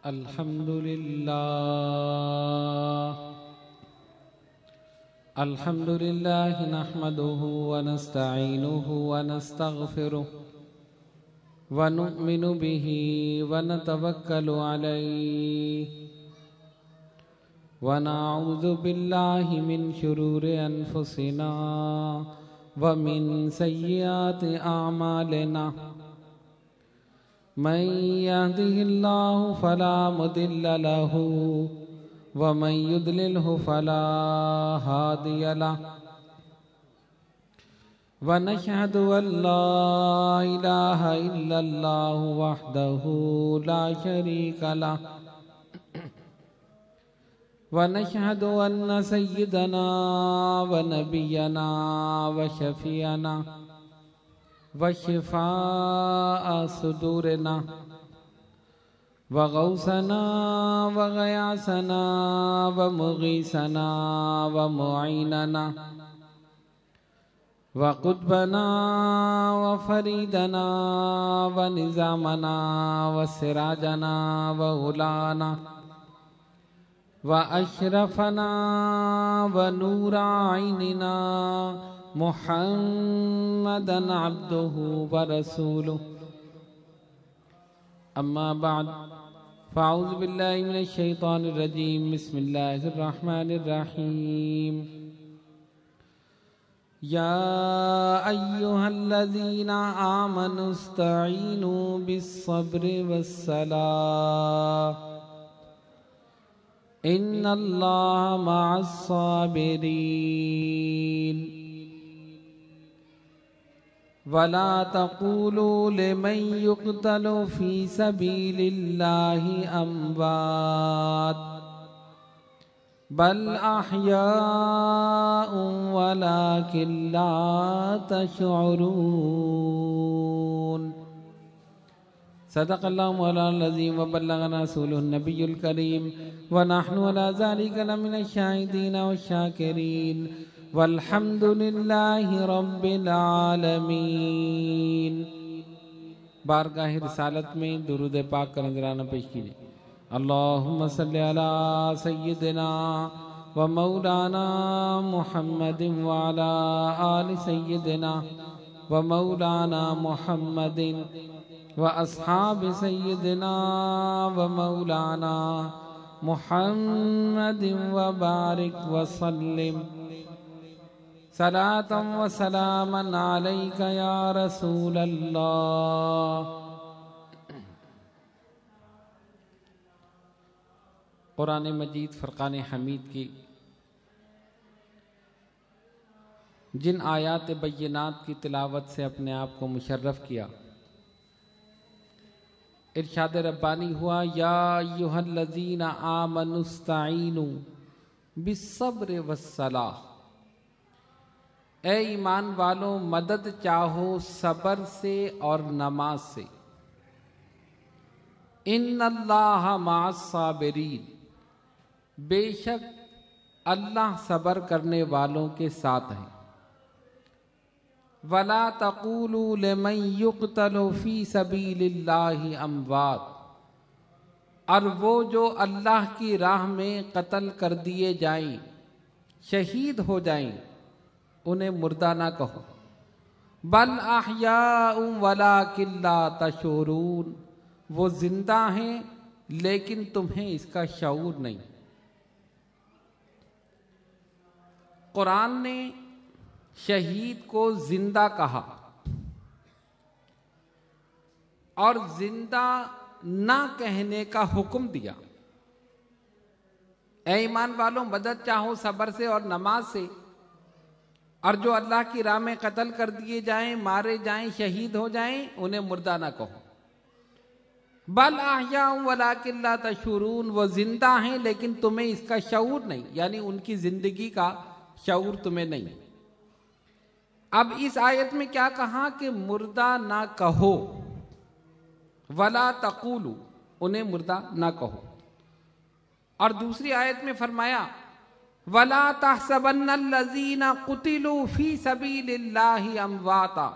الحمد للہ نحمده ونستعینه ونستغفره ونؤمن به ونتوکل علیہ ونعوذ باللہ من شرور انفسنا ومن سیئات اعمالنا من يهده الله فلا مضل له ومن يضلله فلا هادي له ونشهد أن لا إله إلا الله وحده لا شريك له ونشهد أن سيدنا ونبينا وشفيعنا وشفاء صدورنا وغوثنا وغياثنا ومغيثنا ومعيننا وقطبنا وفريدنا ونظامنا وسراجنا وغلانا وأشرفنا ونور عيننا محمدا عبده ورسوله اما بعد فاعوذ باللہ من الشیطان الرجیم بسم اللہ الرحمن الرحیم یا ایہا الذین آمنوا استعینوا بالصبر والصلاة ان اللہ مع الصابرین ولا تقولوا لمن يقتل في سبيل الله أموات بل أحياء ولكن لا تشعرون صدق الله مولانا العظيم وبلغنا رسوله النبي الكريم ونحن على ذلك لمن الشاهدين والشاكرين والحمد للہ رب العالمین۔ بارگاہ رسالت میں درود پاک کا نذرانہ پیش کیجئے۔ اللہم صلی علی سیدنا و مولانا محمد وعلی آل سیدنا و مولانا محمد و اصحاب سیدنا و مولانا محمد و بارک وسلم صلاة و سلاما علیک یا رسول اللہ۔ قرآن مجید فرقان حمید کی جن آیات بینات کی تلاوت سے اپنے آپ کو مشرف کیا، ارشاد ربانی ہوا یا ایھا الذین آمنوا استعینوا بالصبر والصلاة، اے ایمان والو مدد چاہو صبر سے اور نماز سے۔ ان اللہ مع الصابرین، بے شک اللہ صبر کرنے والوں کے ساتھ ہیں۔ ولا تقولوا لمن يقتل في سبيل الله اموات، اور وہ جو اللہ کی راہ میں قتل کر دیے جائیں، شہید ہو جائیں، انہیں مردہ نہ کہو۔ بل احیاء ولکن لا تشعرون، وہ زندہ ہیں لیکن تمہیں اس کا شعور نہیں۔ قرآن نے شہید کو زندہ کہا اور زندہ نہ کہنے کا حکم دیا۔ اے ایمان والوں مدد چاہو صبر سے اور نماز سے، اور جو اللہ کی راہ میں قتل کر دیے جائیں، مارے جائیں، شہید ہو جائیں، انہیں مردہ نہ کہو۔ بل احیاء ولکن لا تشعرون، وہ زندہ ہیں لیکن تمہیں اس کا شعور نہیں، یعنی ان کی زندگی کا شعور تمہیں نہیں۔ اب اس آیت میں کیا کہا کہ مردہ نہ کہو، ولا تقولوا، انہیں مردہ نہ کہو۔ اور دوسری آیت میں فرمایا وَلَا تَحْسَبَنَّ الَّذِينَ قُتِلُوا فِي سَبِيلِ اللَّهِ أَمْوَاتًا،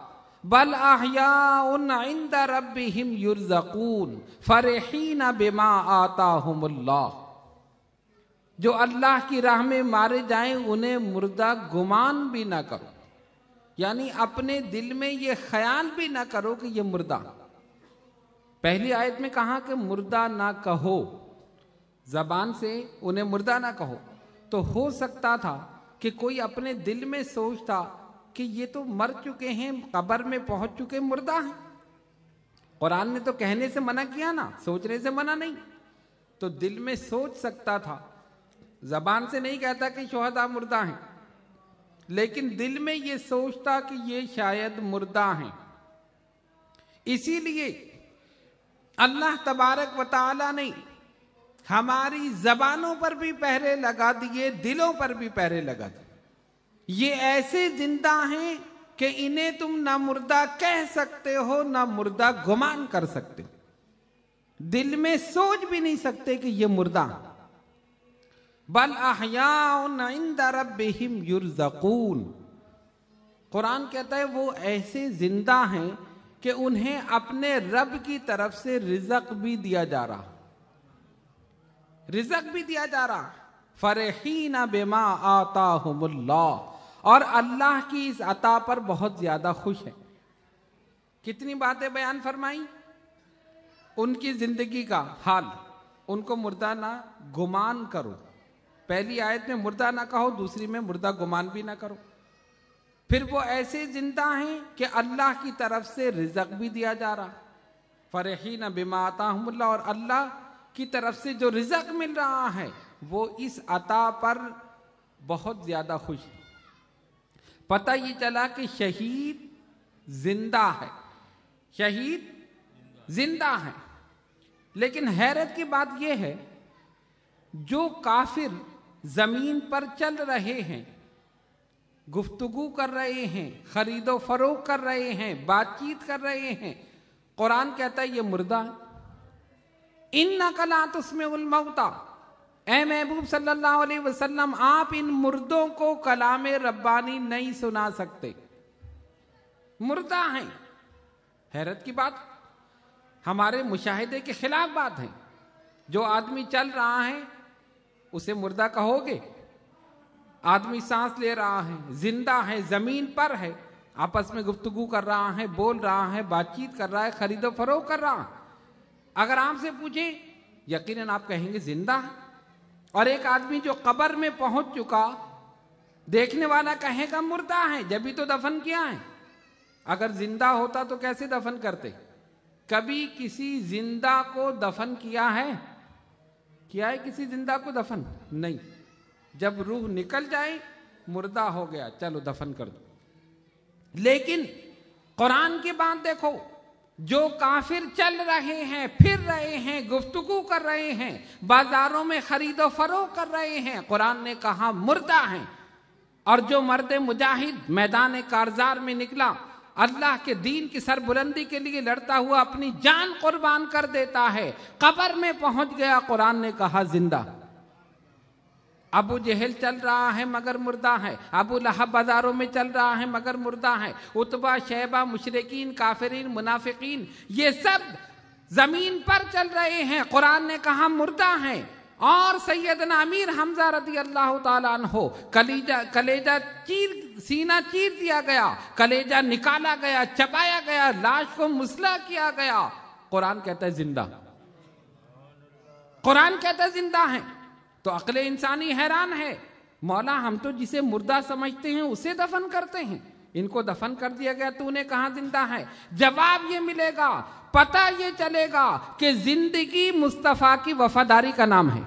بل احیاء عند ربهم یرزقون فرحین بما آتاہم اللہ، جو اللہ کی راہ میں مارے جائیں انہیں مردہ گمان بھی نہ کرو، یعنی اپنے دل میں یہ خیال بھی نہ کرو کہ یہ مردہ۔ پہلی آیت میں کہا کہ مردہ نہ کہو، زبان سے انہیں مردہ نہ کہو، تو ہو سکتا تھا کہ کوئی اپنے دل میں سوچتا کہ یہ تو مر چکے ہیں، قبر میں پہنچ چکے، مردہ ہیں۔ قرآن نے تو کہنے سے منع کیا نا، سوچنے سے منع نہیں، تو دل میں سوچ سکتا تھا، زبان سے نہیں کہتا کہ شہداء مردہ ہیں، لیکن دل میں یہ سوچتا کہ یہ شاید مردہ ہیں۔ اسی لیے اللہ تبارک و تعالی نے ہماری زبانوں پر بھی پہرے لگا دیے، دلوں پر بھی پہرے لگا دیے۔ یہ ایسے زندہ ہیں کہ انہیں تم نہ مردہ کہہ سکتے ہو نہ مردہ گمان کر سکتے، دل میں سوچ بھی نہیں سکتے کہ یہ مردہ۔ بل احیاء عند ربهم یرزقون، قرآن کہتا ہے وہ ایسے زندہ ہیں کہ انہیں اپنے رب کی طرف سے رزق بھی دیا جا رہا، رزق بھی دیا جا رہا، فرحین بما آتاہم اللہ، اور اللہ کی اس عطا پر بہت زیادہ خوش ہے۔ کتنی باتیں بیان فرمائیں، ان کی زندگی کا حال، ان کو مردہ نہ گمان کرو، پہلی آیت میں مردہ نہ کہو، دوسری میں مردہ گمان بھی نہ کرو۔ پھر وہ ایسے زندہ ہیں کہ اللہ کی طرف سے رزق بھی دیا جا رہا، فرحین بما آتاہم اللہ، اور اللہ کی طرف سے جو رزق مل رہا ہے وہ اس عطا پر بہت زیادہ خوش ہے۔ پتہ یہ چلا کہ شہید زندہ ہے، شہید زندہ ہے، لیکن حیرت کی بات یہ ہے جو کافر زمین پر چل رہے ہیں، گفتگو کر رہے ہیں، خرید و فروخت کر رہے ہیں، بات چیت کر رہے ہیں، قرآن کہتا ہے یہ مردہ ہے۔ اِنَّكَ لَا تُسْمِعُ الْمَوْتَى، اے محبوب صلی اللہ علیہ وسلم آپ ان مردوں کو کلام ربانی نہیں سنا سکتے، مردہ ہیں۔ حیرت کی بات، ہمارے مشاہدے کے خلاف بات ہے۔ جو آدمی چل رہا ہے اسے مردہ کہو گے؟ آدمی سانس لے رہا ہے، زندہ ہے، زمین پر ہے، آپس میں گفتگو کر رہا ہے، بول رہا ہے، بات چیت کر رہا ہے، خرید و فروخت کر رہا ہے، اگر آپ سے پوچھیں یقیناً آپ کہیں گے زندہ ہے۔ اور ایک آدمی جو قبر میں پہنچ چکا، دیکھنے والا کہے گا مردہ ہے، جبھی تو دفن کیا ہے۔ اگر زندہ ہوتا تو کیسے دفن کرتے؟ کبھی کسی زندہ کو دفن کیا ہے؟ کیا ہے کسی زندہ کو دفن؟ نہیں، جب روح نکل جائے مردہ ہو گیا، چلو دفن کر دو۔ لیکن قرآن کی بات دیکھو، جو کافر چل رہے ہیں، پھر رہے ہیں، گفتگو کر رہے ہیں، بازاروں میں خرید و فروخت کر رہے ہیں، قرآن نے کہا مردہ ہیں۔ اور جو مرد مجاہد میدان کارزار میں نکلا، اللہ کے دین کی سربلندی کے لیے لڑتا ہوا اپنی جان قربان کر دیتا ہے، قبر میں پہنچ گیا، قرآن نے کہا زندہ۔ ابو جہل چل رہا ہے مگر مردہ ہے، ابو لہب بازاروں میں چل رہا ہے مگر مردہ ہے، عتبہ، شیبہ، مشرکین، کافرین، منافقین، یہ سب زمین پر چل رہے ہیں، قرآن نے کہا مردہ ہیں۔ اور سیدنا امیر حمزہ رضی اللہ تعالیٰ عنہ، کلیجہ سینہ چیر دیا گیا، کلیجہ نکالا گیا، چبایا گیا، لاش کو مسلح کیا گیا، قرآن کہتا ہے زندہ، قرآن کہتا ہے زندہ ہیں۔ تو عقل انسانی حیران ہے، مولا ہم تو جسے مردہ سمجھتے ہیں اسے دفن کرتے ہیں، ان کو دفن کر دیا گیا، تو انہیں کہاں زندہ ہے؟ جواب یہ ملے گا، پتہ یہ چلے گا کہ زندگی مصطفیٰ کی وفاداری کا نام ہے،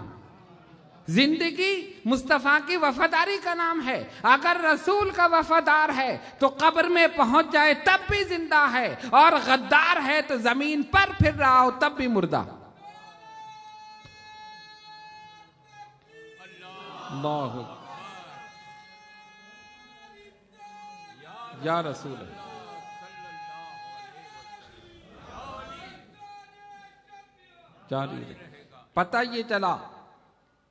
زندگی مصطفیٰ کی وفاداری کا نام ہے۔ اگر رسول کا وفادار ہے تو قبر میں پہنچ جائے تب بھی زندہ ہے، اور غدار ہے تو زمین پر پھر رہا ہو تب بھی مردہ۔ اللہ یا رسول اللہ، پتہ یہ چلا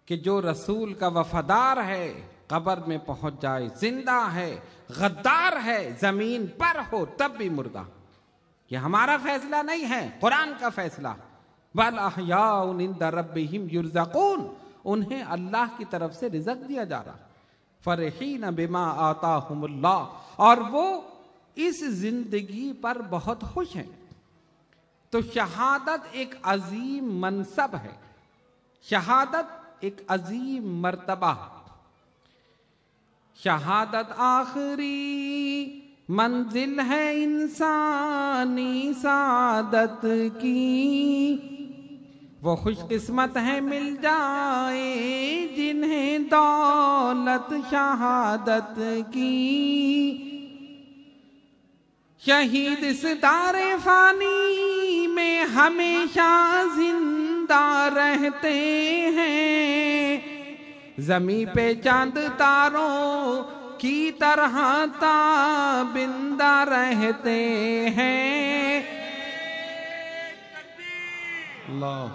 کہ جو رسول کا وفادار ہے قبر میں پہنچ جائے، زندہ ہے، غدار ہے، زمین پر ہو تب بھی مردہ۔ یہ ہمارا فیصلہ نہیں ہے، قرآن کا فیصلہ۔ بل احیاء عند ربہم یرزقون، انہیں اللہ کی طرف سے رزق دیا جا رہا۔ فرحین بما آتاہم اللہ، اور وہ اس زندگی پر بہت خوش ہیں۔ تو شہادت ایک عظیم منصب ہے، شہادت ایک عظیم مرتبہ ہے۔ شہادت آخری منزل ہے انسانی سعادت کی، وہ خوش قسمت ہے مل جائے جنہیں دولت شہادت کی۔ شہید اس دار فانی میں ہمیشہ زندہ رہتے ہیں، زمیں پہ چاند تاروں کی طرح تابندہ رہتے ہیں۔ اللہ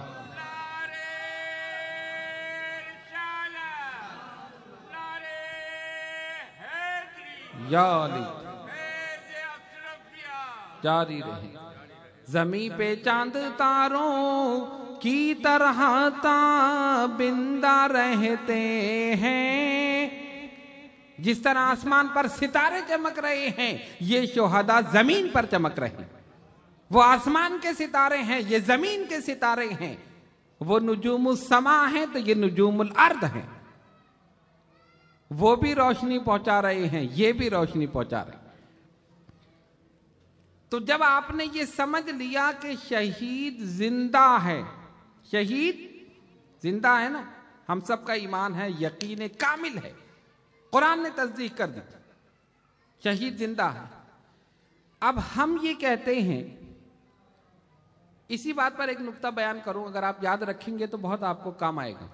یا علی جاری رہے۔ زمیں پہ چاند تاروں کی طرح تابندہ رہتے ہیں، جس طرح آسمان پر ستارے چمک رہے ہیں یہ شہداء زمین پر چمک رہے ہیں۔ وہ آسمان کے ستارے ہیں، یہ زمین کے ستارے ہیں۔ وہ نجوم السما ہیں تو یہ نجوم الارض ہیں۔ وہ بھی روشنی پہنچا رہے ہیں، یہ بھی روشنی پہنچا رہے ہیں۔ تو جب آپ نے یہ سمجھ لیا کہ شہید زندہ ہے، شہید زندہ ہے نا، ہم سب کا ایمان ہے، یقین کامل ہے، قرآن نے تصدیق کر دی، شہید زندہ ہے۔ اب ہم یہ کہتے ہیں، اسی بات پر ایک نقطہ بیان کروں، اگر آپ یاد رکھیں گے تو بہت آپ کو کام آئے گا۔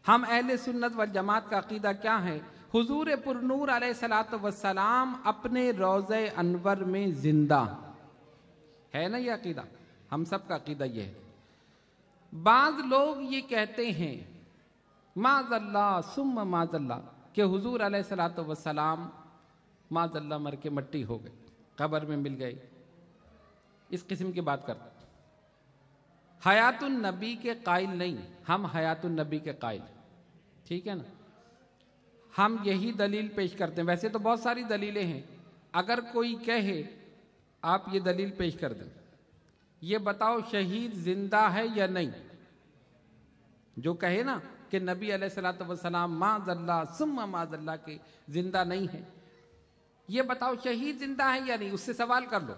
ہم اہل سنت والجماعت کا عقیدہ کیا ہے؟ حضور پر نور علیہ السلام اپنے روضہ انور میں زندہ ہے نا، یہ عقیدہ ہم سب کا عقیدہ یہ ہے۔ بعض لوگ یہ کہتے ہیں معاذ اللہ ثم معاذ اللہ کہ حضور علیہ السلام معاذ اللہ مر کے مٹی ہو گئے، قبر میں مل گئے، اس قسم کی بات کرتے۔ حیات النبی کے قائل نہیں، ہم حیات النبی کے قائل، ٹھیک ہے نا۔ ہم یہی دلیل پیش کرتے ہیں، ویسے تو بہت ساری دلیلیں ہیں، اگر کوئی کہے آپ یہ دلیل پیش کر دیں، یہ بتاؤ شہید زندہ ہے یا نہیں، جو کہے نا کہ نبی علیہ السلام معاذ اللہ ثم معاذ اللہ کے زندہ نہیں ہے، یہ بتاؤ شہید زندہ ہے یا نہیں، اس سے سوال کر لو،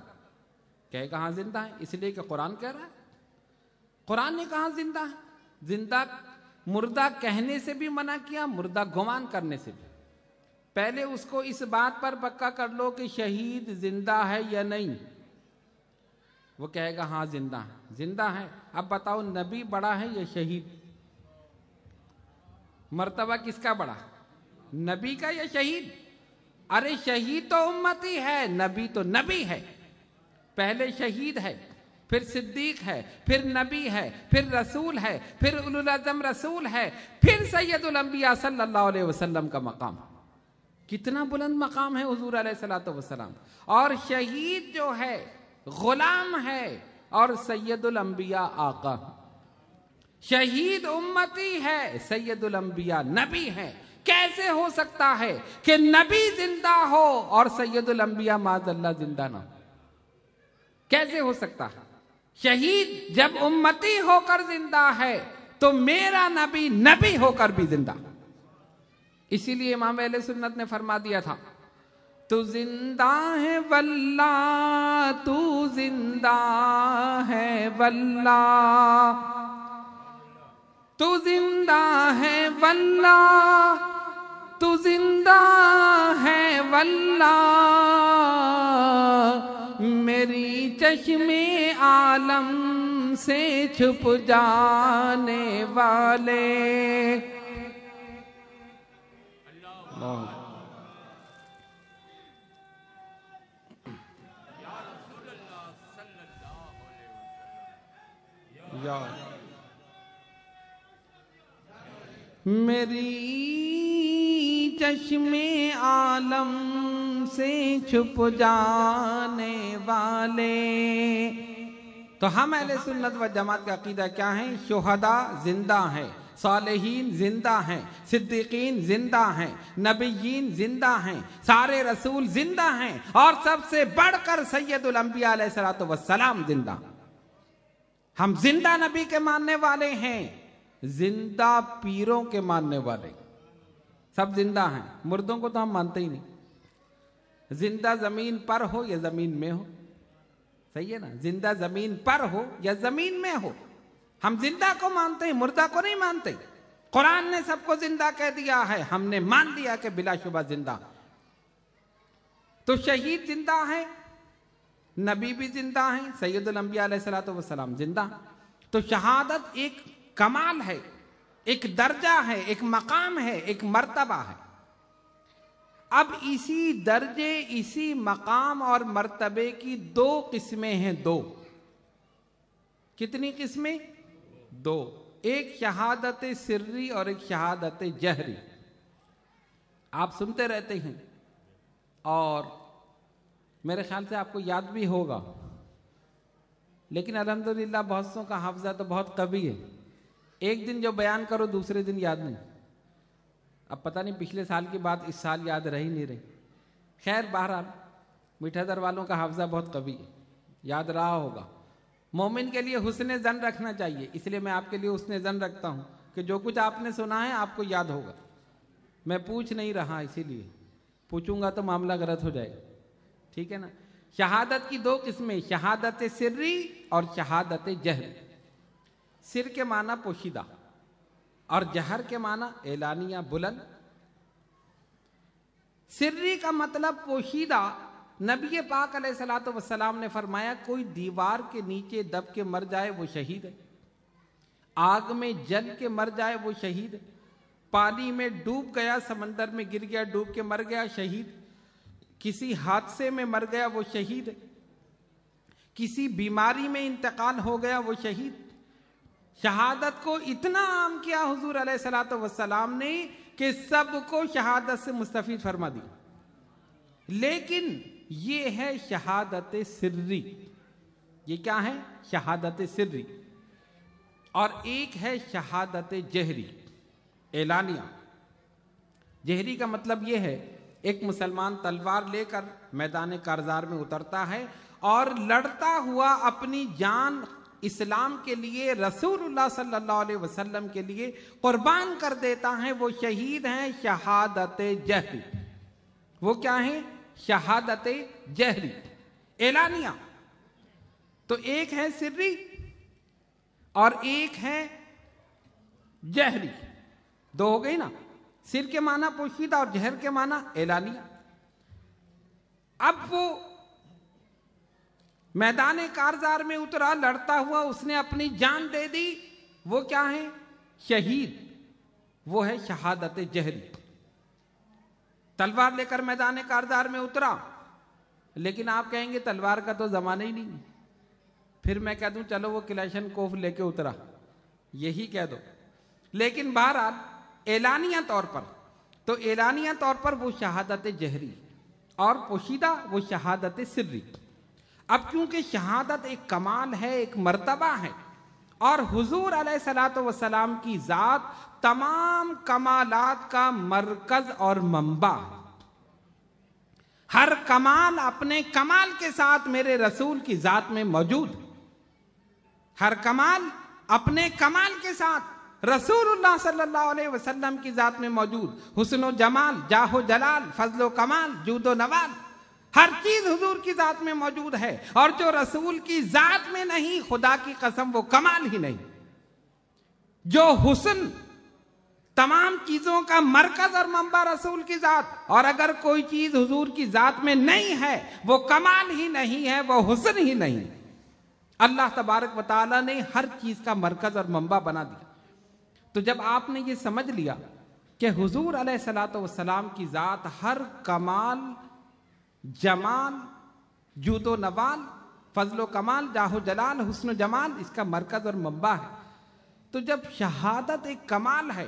کہے گا ہاں زندہ ہے، اس لیے کہ قرآن کہہ رہا ہے، قرآن نے کہا زندہ ہے۔ زندہ مردہ کہنے سے بھی منع کیا، مردہ گمان کرنے سے بھی۔ پہلے اس کو اس بات پر پکا کر لو کہ شہید زندہ ہے یا نہیں، وہ کہے گا ہاں زندہ ہے، زندہ ہے۔ اب بتاؤ نبی بڑا ہے یا شہید؟ مرتبہ کس کا بڑا، نبی کا یا شہید؟ ارے شہید تو امتی ہے، نبی تو نبی ہے۔ پہلے شہید ہے، پھر صدیق ہے، پھر نبی ہے، پھر رسول ہے، پھر اولو العزم رسول ہے، پھر سید الانبیاء صلی اللہ علیہ وسلم کا مقام۔ کتنا بلند مقام ہے حضور علیہ السلام۔ اور شہید جو ہے غلام ہے اور سید الانبیاء آقا، شہید امتی ہے، سید الانبیاء نبی ہے۔ کیسے ہو سکتا ہے کہ نبی زندہ ہو اور سید الانبیاء معاذ اللہ زندہ نہ ہو؟ کیسے ہو سکتا ہے؟ شہید جب امتی ہو کر زندہ ہے تو میرا نبی نبی ہو کر بھی زندہ۔ اسی لیے امام اہل سنت نے فرما دیا تھا، تو زندہ ہے واللہ، تو زندہ ہے واللہ، تو زندہ ہے واللہ، تو زندہ ہے واللہ، میری چشم عالم سے چھپ جانے والے۔ میری چشمے عالم سے چھپ جانے والے. تو ہم اہل سنت و جماعت کا عقیدہ کیا ہے؟ شہداء زندہ ہیں، صالحین زندہ ہیں، صدیقین زندہ ہیں، نبیین زندہ ہیں، سارے رسول زندہ ہیں، اور سب سے بڑھ کر سید الانبیاء علیہ الصلوۃ والسلام زندہ. ہم زندہ نبی کے ماننے والے ہیں، زندہ پیروں کے ماننے والے. سب زندہ ہیں، مردوں کو تو ہم مانتے ہی نہیں. زندہ زمین پر ہو یا زمین میں ہو، صحیح ہے نا؟ زندہ زمین پر ہو یا زمین میں ہو، ہم زندہ کو مانتے ہیں، مردہ کو نہیں مانتے. قرآن نے سب کو زندہ کہہ دیا ہے، ہم نے مان لیا کہ بلا شبہ زندہ. تو شہید زندہ ہیں، نبی بھی زندہ ہیں، سید الانبیاء علیہ الصلوۃ والسلام زندہ. تو شہادت ایک کمال ہے، ایک درجہ ہے، ایک مقام ہے، ایک مرتبہ ہے. اب اسی درجے، اسی مقام اور مرتبے کی دو قسمیں ہیں. دو کتنی قسمیں؟ دو. ایک شہادت سری اور ایک شہادت جہری. آپ سنتے رہتے ہیں اور میرے خیال سے آپ کو یاد بھی ہوگا، لیکن الحمدللہ بہت سوں کا حافظہ تو بہت قوی ہے. ایک دن جو بیان کرو دوسرے دن یاد نہیں. اب پتہ نہیں پچھلے سال کی بات اس سال یاد رہی نہیں رہی. خیر بہرحال میٹھا در والوں کا حافظہ بہت قوی ہے، یاد رہا ہوگا. مومن کے لیے حسن ظن رکھنا چاہیے، اس لیے میں آپ کے لیے حسن ظن رکھتا ہوں کہ جو کچھ آپ نے سنا ہے آپ کو یاد ہوگا. میں پوچھ نہیں رہا، اسی لیے پوچھوں گا تو معاملہ غلط ہو جائے گا. ٹھیک ہے نا؟ شہادت کی دو قسمیں، شہادت سری اور شہادت جہری. سر کے معنی پوشیدہ اور جہر کے معنی اعلانیہ بلند. سری کا مطلب پوشیدہ. نبی پاک علیہ الصلوۃ والسلام نے فرمایا کوئی دیوار کے نیچے دب کے مر جائے وہ شہید ہے، آگ میں جل کے مر جائے وہ شہید ہے، پانی میں ڈوب گیا، سمندر میں گر گیا، ڈوب کے مر گیا شہید، کسی حادثے میں مر گیا وہ شہید ہے، کسی بیماری میں انتقال ہو گیا وہ شہید. شہادت کو اتنا عام کیا حضور علیہ الصلوۃ والسلام نے کہ سب کو شہادت سے مستفید فرما دی. لیکن یہ ہے شہادت سری. یہ کیا ہے؟ شہادت سری. اور ایک ہے شہادت جہری، اعلانیہ. جہری کا مطلب یہ ہے ایک مسلمان تلوار لے کر میدان کارزار میں اترتا ہے اور لڑتا ہوا اپنی جان اسلام کے لیے، رسول اللہ صلی اللہ علیہ وسلم کے لیے قربان کر دیتا ہے، وہ شہید ہیں. شہادت جہری. وہ کیا ہیں؟ شہادت جہری اعلانیہ. تو ایک ہے سری اور ایک ہے جہری. دو ہو گئی نا؟ سر کے معنی پوشیدہ اور جہر کے معنی اعلانیہ. اب وہ میدان کارزار میں اترا، لڑتا ہوا اس نے اپنی جان دے دی، وہ کیا ہے؟ شہید. وہ ہے شہادت جہری. تلوار لے کر میدان کارزار میں اترا، لیکن آپ کہیں گے تلوار کا تو زمانہ ہی نہیں. پھر میں کہہ دوں چلو وہ کلیشن کوف لے کے اترا، یہی کہہ دو. لیکن بہرحال اعلانیہ طور پر، تو اعلانیہ طور پر وہ شہادت جہری اور پوشیدہ وہ شہادت سری. اب کیونکہ شہادت ایک کمال ہے، ایک مرتبہ ہے، اور حضور علیہ الصلوۃ والسلام کی ذات تمام کمالات کا مرکز اور منبع ہے. ہر کمال اپنے کمال کے ساتھ میرے رسول کی ذات میں موجود ہے. ہر کمال اپنے کمال کے ساتھ رسول اللہ صلی اللہ علیہ وسلم کی ذات میں موجود. حسن و جمال، جاہ و جلال، فضل و کمال، جود و نوال، ہر چیز حضور کی ذات میں موجود ہے. اور جو رسول کی ذات میں نہیں، خدا کی قسم وہ کمال ہی نہیں. جو حسن تمام چیزوں کا مرکز اور منبع رسول کی ذات، اور اگر کوئی چیز حضور کی ذات میں نہیں ہے وہ کمال ہی نہیں ہے، وہ حسن ہی نہیں. اللہ تبارک و تعالیٰ نے ہر چیز کا مرکز اور منبع بنا دیا. تو جب آپ نے یہ سمجھ لیا کہ حضور علیہ الصلوۃ والسلام کی ذات ہر کمال، جمال، جود و نوال، فضل و کمال، جاہ و جلال، حسن و جمال اس کا مرکز اور منبع ہے، تو جب شہادت ایک کمال ہے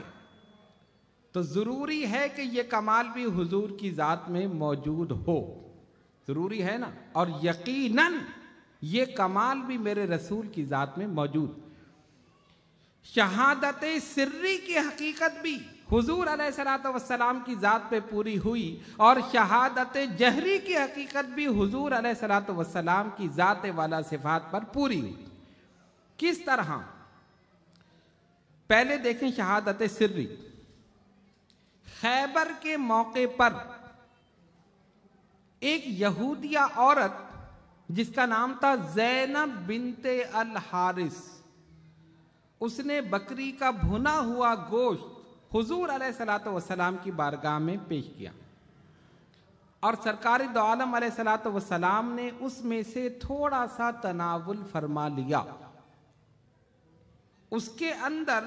تو ضروری ہے کہ یہ کمال بھی حضور کی ذات میں موجود ہو، ضروری ہے نا، اور یقیناً یہ کمال بھی میرے رسول کی ذات میں موجود۔ شہادت سری کی حقیقت بھی حضور علیہ الصلوۃ والسلام کی ذات پہ پوری ہوئی، اور شہادت جہری کی حقیقت بھی حضور علیہ الصلوۃ والسلام کی ذات والا صفات پر پوری ہوئی۔ کس طرح؟ پہلے دیکھیں شہادت سری۔ خیبر کے موقع پر ایک یہودیہ عورت جس کا نام تھا زینب بنت الحارث، اس نے بکری کا بھنا ہوا گوشت حضور علیہ الصلوۃ والسلام کی بارگاہ میں پیش کیا، اور سرکار دو عالم علیہ الصلوۃ والسلام نے اس میں سے تھوڑا سا تناول فرما لیا۔ اس کے اندر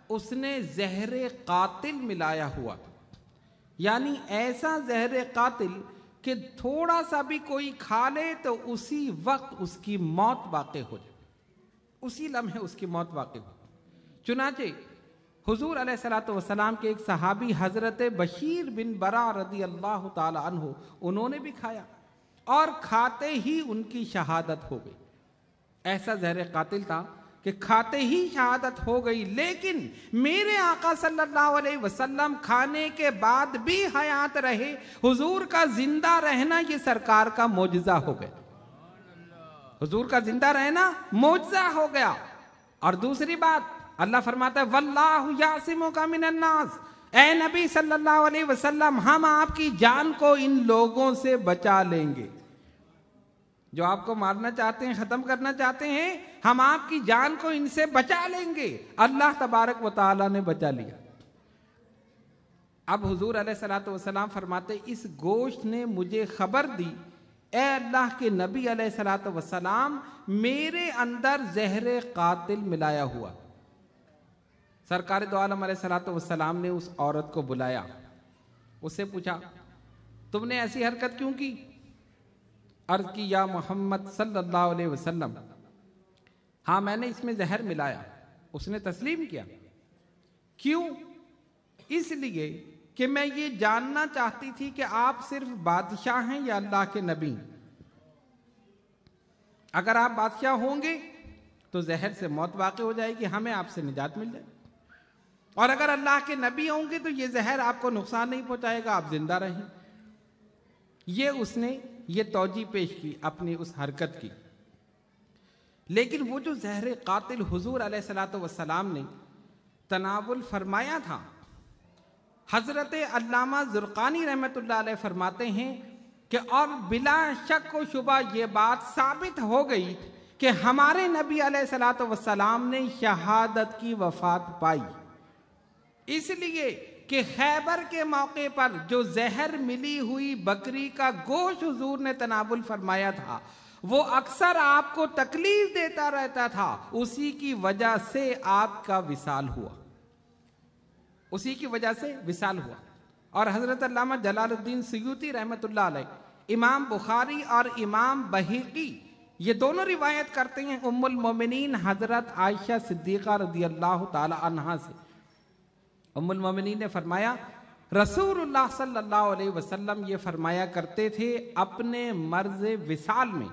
اس نے زہر قاتل ملایا ہوا، یعنی ایسا زہر قاتل کہ تھوڑا سا بھی کوئی کھا لے تو اسی وقت اس کی موت واقع ہو جائے، اسی لمحے اس کی موت واقع ہو۔ چنانچہ حضور علیہ الصلوۃ والسلام کے ایک صحابی حضرت بشیر بن برا رضی اللہ تعالی عنہ، انہوں نے بھی کھایا، اور کھاتے ہی ان کی شہادت ہو گئی۔ ایسا زہر قاتل تھا کہ کھاتے ہی شہادت ہو گئی، لیکن میرے آقا صلی اللہ علیہ وسلم کھانے کے بعد بھی حیات رہے۔ حضور کا زندہ رہنا یہ سرکار کا معجزہ ہو گیا، حضور کا زندہ رہنا معجزہ ہو گیا۔ اور دوسری بات، اللہ فرماتا ہے واللہ یعصمک من الناس، اے نبی صلی اللہ علیہ وسلم ہم آپ کی جان کو ان لوگوں سے بچا لیں گے جو آپ کو مارنا چاہتے ہیں، ختم کرنا چاہتے ہیں، ہم آپ کی جان کو ان سے بچا لیں گے۔ اللہ تبارک و تعالیٰ نے بچا لیا۔ اب حضور علیہ الصلوۃ والسلام فرماتے اس گوشت نے مجھے خبر دی، اے اللہ کے نبی علیہ الصلوۃ والسلام میرے اندر زہر قاتل ملایا ہوا۔ سرکار دو عالم علیہ الصلوۃ والسلام نے اس عورت کو بلایا، اس سے پوچھا تم نے ایسی حرکت کیوں کی؟ عرض کی یا محمد صلی اللہ علیہ وسلم ہاں میں نے اس میں زہر ملایا۔ اس نے تسلیم کیا۔ کیوں؟ اس لیے کہ میں یہ جاننا چاہتی تھی کہ آپ صرف بادشاہ ہیں یا اللہ کے نبی۔ اگر آپ بادشاہ ہوں گے تو زہر سے موت واقع ہو جائے گی، ہمیں آپ سے نجات مل جائے گی، اور اگر اللہ کے نبی ہوں گے تو یہ زہر آپ کو نقصان نہیں پہنچائے گا، آپ زندہ رہیں۔ یہ اس نے یہ توجیہ پیش کی اپنی اس حرکت کی۔ لیکن وہ جو زہر قاتل حضور علیہ الصلوۃ والسلام نے تناول فرمایا تھا، حضرت علامہ زرقانی رحمۃ اللہ علیہ فرماتے ہیں کہ اور بلا شک و شبہ یہ بات ثابت ہو گئی کہ ہمارے نبی علیہ الصلوۃ والسلام نے شہادت کی وفات پائی، اس لیے کہ خیبر کے موقع پر جو زہر ملی ہوئی بکری کا گوشت حضور نے تناول فرمایا تھا وہ اکثر آپ کو تکلیف دیتا رہتا تھا، اسی کی وجہ سے آپ کا وصال ہوا، اسی کی وجہ سے وصال ہوا۔ اور حضرت علامہ جلال الدین سیوطی رحمۃ اللہ علیہ، امام بخاری اور امام بہقی یہ دونوں روایت کرتے ہیں ام المومنین حضرت عائشہ صدیقہ رضی اللہ تعالی عنہا سے۔ ام المومنین نے فرمایا رسول اللہ صلی اللہ علیہ وسلم یہ فرمایا کرتے تھے اپنے مرض وصال میں،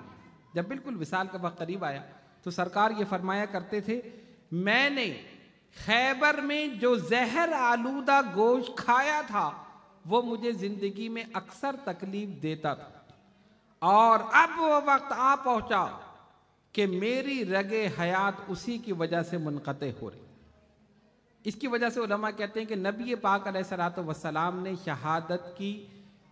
جب بالکل وصال کا وقت قریب آیا تو سرکار یہ فرمایا کرتے تھے میں نے خیبر میں جو زہر آلودہ گوشت کھایا تھا وہ مجھے زندگی میں اکثر تکلیف دیتا تھا، اور اب وہ وقت آ پہنچا کہ میری رگ حیات اسی کی وجہ سے منقطع ہو رہی۔ اس کی وجہ سے علماء کہتے ہیں کہ نبی پاک علیہ الصلوۃ والسلام نے شہادت کی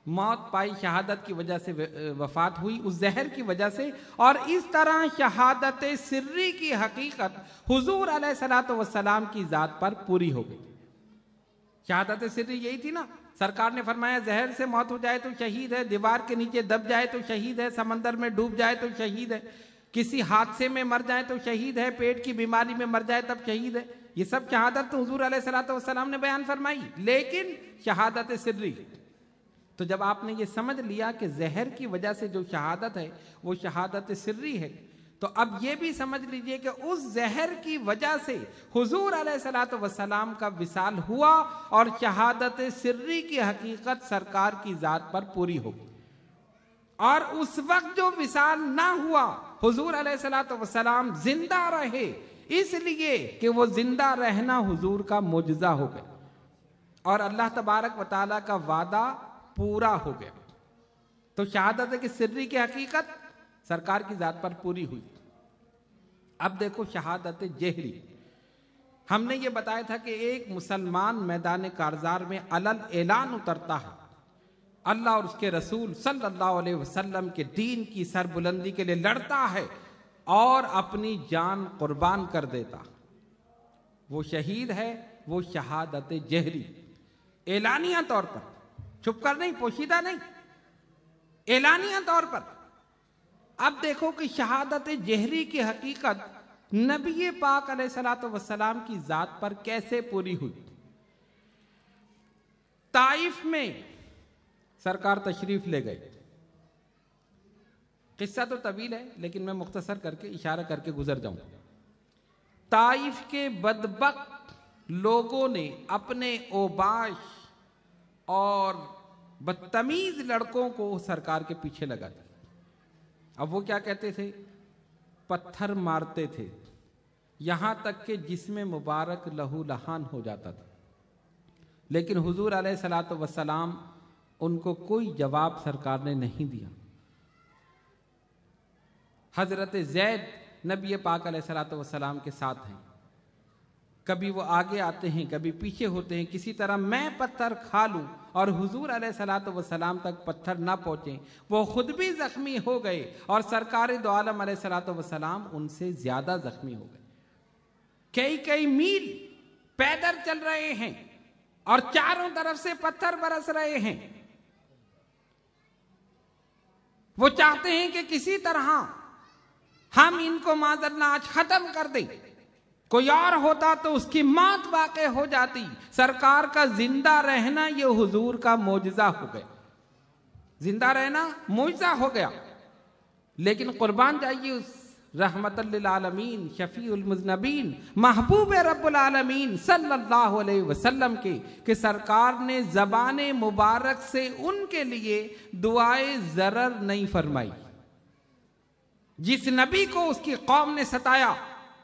موت پائی، شہادت کی وجہ سے وفات ہوئی اس زہر کی وجہ سے، اور اس طرح شہادت سری کی حقیقت حضور علیہ الصلوۃ والسلام کی ذات پر پوری ہو گئی۔ شہادت سری یہی تھی نا، سرکار نے فرمایا زہر سے موت ہو جائے تو شہید ہے، دیوار کے نیچے دب جائے تو شہید ہے، سمندر میں ڈوب جائے تو شہید ہے، کسی حادثے میں مر جائے تو شہید ہے، پیٹ کی بیماری میں مر جائے تب شہید ہے۔ یہ سب شہادت تو حضور علیہ الصلوۃ والسلام نے بیان فرمائی، لیکن شہادت سری، تو جب آپ نے یہ سمجھ لیا کہ زہر کی وجہ سے جو شہادت ہے وہ شہادت سری ہے، تو اب یہ بھی سمجھ لیجئے کہ اس زہر کی وجہ سے حضور علیہ الصلوۃ والسلام کا وصال ہوا اور شہادت سری کی حقیقت سرکار کی ذات پر پوری ہو گئی۔ اور اس وقت جو وصال نہ ہوا، حضور علیہ الصلوۃ والسلام زندہ رہے، اس لیے کہ وہ زندہ رہنا حضور کا معجزہ ہو گیا اور اللہ تبارک و تعالیٰ کا وعدہ پورا ہو گیا۔ تو شہادت کی سری کی حقیقت سرکار کی ذات پر پوری ہوئی۔ اب دیکھو شہادت جہری، ہم نے یہ بتایا تھا کہ ایک مسلمان میدان کارزار میں علل اعلان اترتا ہے، اللہ اور اس کے رسول صلی اللہ علیہ وسلم کے دین کی سربلندی کے لیے لڑتا ہے اور اپنی جان قربان کر دیتا، وہ شہید ہے، وہ شہادت جہری، اعلانیہ طور پر، چھپ کر نہیں، پوشیدہ نہیں، اعلانیہ طور پر۔ اب دیکھو کہ شہادت جہری کی حقیقت نبی پاک علیہ الصلوۃ والسلام کی ذات پر کیسے پوری ہوئی۔ طائف میں سرکار تشریف لے گئے، قصہ تو طویل ہے لیکن میں مختصر کر کے اشارہ کر کے گزر جاؤں۔ طائف کے بدبخت لوگوں نے اپنے اوباش اور بدتمیز لڑکوں کو سرکار کے پیچھے لگا دیا۔ اب وہ کیا کہتے تھے؟ پتھر مارتے تھے، یہاں تک کہ جسم مبارک لہو لہان ہو جاتا تھا، لیکن حضور علیہ الصلوۃ والسلام ان کو کوئی جواب سرکار نے نہیں دیا۔ حضرت زید نبی پاک علیہ الصلوۃ والسلام کے ساتھ ہیں، کبھی وہ آگے آتے ہیں کبھی پیچھے ہوتے ہیں، کسی طرح میں پتھر کھا لوں اور حضور علیہ الصلوۃ والسلام تک پتھر نہ پہنچیں۔ وہ خود بھی زخمی ہو گئے اور سرکار دو عالم علیہ الصلوۃ والسلام ان سے زیادہ زخمی ہو گئے، کئی میل پیدل چل رہے ہیں اور چاروں طرف سے پتھر برس رہے ہیں۔ وہ چاہتے ہیں کہ کسی طرح ہم ان کو معذاللہ آج ختم کر دیں، کوئی اور ہوتا تو اس کی موت واقع ہو جاتی۔ سرکار کا زندہ رہنا یہ حضور کا معجزہ ہو گیا، زندہ رہنا معجزہ ہو گیا۔ لیکن قربان جائیے اس رحمت للعالمین، شفیع المذنبین، محبوب رب العالمین صلی اللہ علیہ وسلم کے، کہ سرکار نے زبان مبارک سے ان کے لیے دعائے ضرر نہیں فرمائی۔ جس نبی کو اس کی قوم نے ستایا،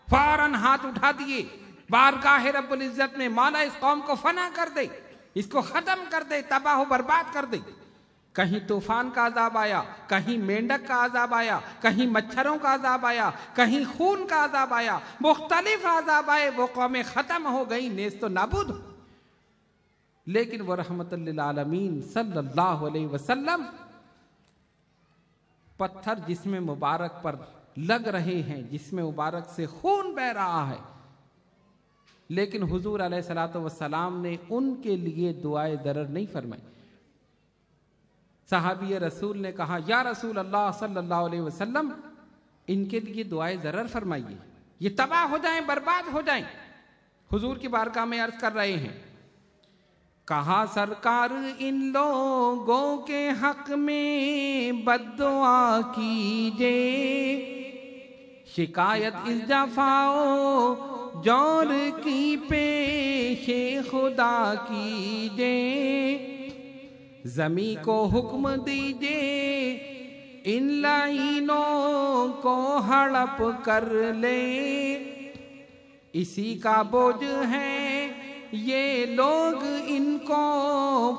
فوراً ہاتھ اٹھا دیے بارگاہ رب العزت میں، مولا اس قوم کو فنا کر دے، اس کو ختم کر دے، تباہ و برباد کر دے۔ کہیں طوفان کا عذاب آیا، کہیں مینڈک کا عذاب آیا، کہیں مچھروں کا عذاب آیا، کہیں خون کا عذاب آیا، مختلف عذاب آئے، وہ قومیں ختم ہو گئی، نیست و نابود ہو۔ لیکن وہ رحمت للعالمین صلی اللہ علیہ وسلم، پتھر جسم مبارک پر لگ رہے ہیں، جسم مبارک سے خون بہ رہا ہے، لیکن حضور علیہ الصلوۃ والسلام نے ان کے لیے دعائے ضرر نہیں فرمائی۔ صحابی رسول نے کہا، یا رسول اللہ صلی اللہ علیہ وسلم، ان کے لیے دعائے ضرر فرمائیے، یہ تباہ ہو جائیں، برباد ہو جائیں۔ حضور کی بارگاہ میں عرض کر رہے ہیں، کہا سرکار ان لوگوں کے حق میں بد دعا کیجئے، شکایت اس جفاؤ جور کی پیش خدا کیجئے، زمیں کو حکم دیجئے ان لعینوں کو ہڑپ کر لے، اسی کا بوجھ ہے یہ لوگ ان کو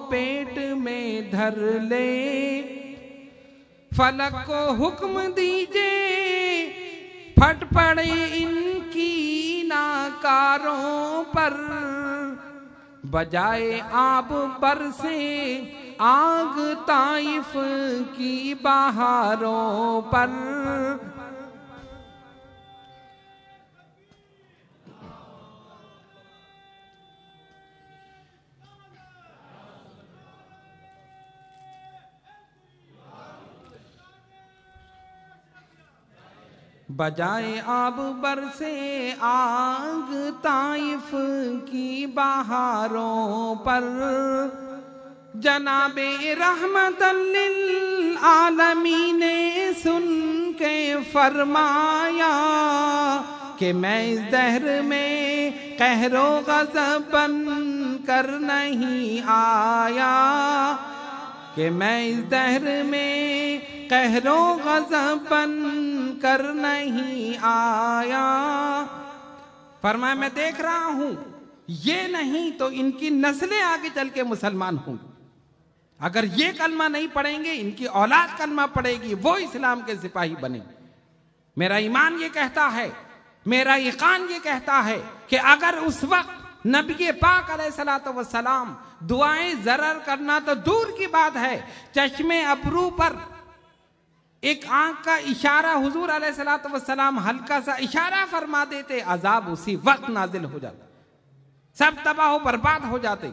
پیٹ میں دھر لے، فلک کو حکم دیجئے پھٹ پڑے ان کی ناکاروں پر، بجائے آب برسے آگ طائف کی بہاروں پر۔ بجائے آب برسے آگ طائف کی بہاروں پر، جناب رحمت للعالمین سن کے کے فرمایا کہ میں اس دہر میں قہر و غضب بن کر نہیں آیا، کہ میں اس دہر میں قہر و غضب بن کر نہیں آیا۔ فرمایا میں دیکھ رہا ہوں یہ نہیں تو ان کی نسلیں آگے چل کے مسلمان ہوں، اگر یہ کلمہ نہیں پڑھیں گے ان کی اولاد کلمہ پڑھے گی، وہ اسلام کے سپاہی بنے۔ میرا ایمان یہ کہتا ہے، میرا یقین یہ کہتا ہے کہ اگر اس وقت نبی پاک علیہ الصلوۃ والسلام دعائیں ضرر کرنا تو دور کی بات ہے، چشمے ابرو پر ایک آنکھ کا اشارہ حضور علیہ الصلوۃ والسلام ہلکا سا اشارہ فرما دیتے، عذاب اسی وقت نازل ہو جاتا، سب تباہ و برباد ہو جاتے۔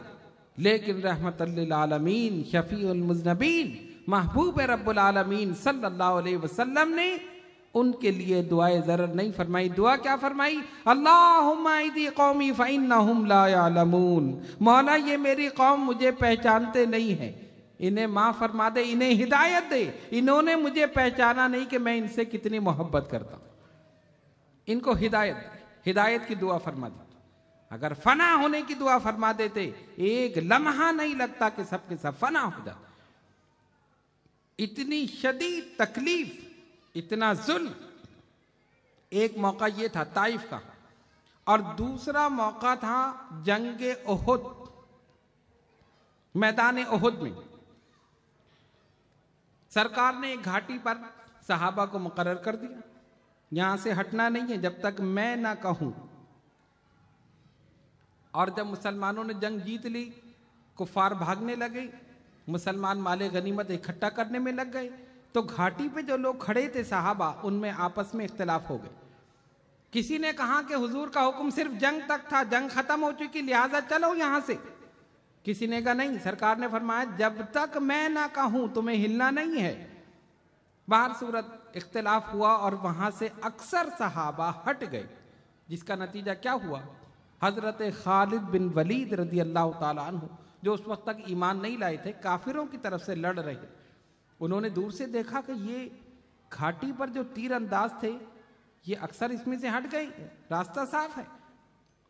لیکن رحمت للعالمین، شفیع المذنبین، محبوب رب العالمین صلی اللہ علیہ وسلم نے ان کے لیے دعائے ضرر نہیں فرمائی۔ دعا کیا فرمائی؟ اللہم اہدی قومی فإنہم لا یعلمون، مولا یہ میری قوم مجھے پہچانتے نہیں ہیں، انہیں معاف فرما دے، انہیں ہدایت دے، انہوں نے مجھے پہچانا نہیں کہ میں ان سے کتنی محبت کرتا ہوں، ان کو ہدایت کی دعا فرما دی۔ اگر فنا ہونے کی دعا فرما دیتے ایک لمحہ نہیں لگتا کہ سب کے سب فنا ہو جاتا۔ اتنی شدید تکلیف، اتنا ظلم۔ ایک موقع یہ تھا طائف کا، اور دوسرا موقع تھا جنگ احد، میدان احد میں سرکار نے ایک گھاٹی پر صحابہ کو مقرر کر دیا، یہاں سے ہٹنا نہیں ہے جب تک میں نہ کہوں۔ اور جب مسلمانوں نے جنگ جیت لی، کفار بھاگنے لگے، مسلمان مال غنیمت اکٹھا کرنے میں لگ گئے، تو گھاٹی پہ جو لوگ کھڑے تھے صحابہ، ان میں آپس میں اختلاف ہو گئے۔ کسی نے کہا کہ حضور کا حکم صرف جنگ تک تھا، جنگ ختم ہو چکی لہذا چلو یہاں سے۔ کسی نے کہا نہیں، سرکار نے فرمایا جب تک میں نہ کہوں تمہیں ہلنا نہیں ہے۔ باہر صورت اختلاف ہوا اور وہاں سے اکثر صحابہ ہٹ گئے، جس کا نتیجہ کیا ہوا؟ حضرت خالد بن ولید رضی اللہ تعالیٰ عنہ، جو اس وقت تک ایمان نہیں لائے تھے، کافروں کی طرف سے لڑ رہے، انہوں نے دور سے دیکھا کہ یہ گھاٹی پر جو تیر انداز تھے یہ اکثر اس میں سے ہٹ گئے، راستہ صاف ہے۔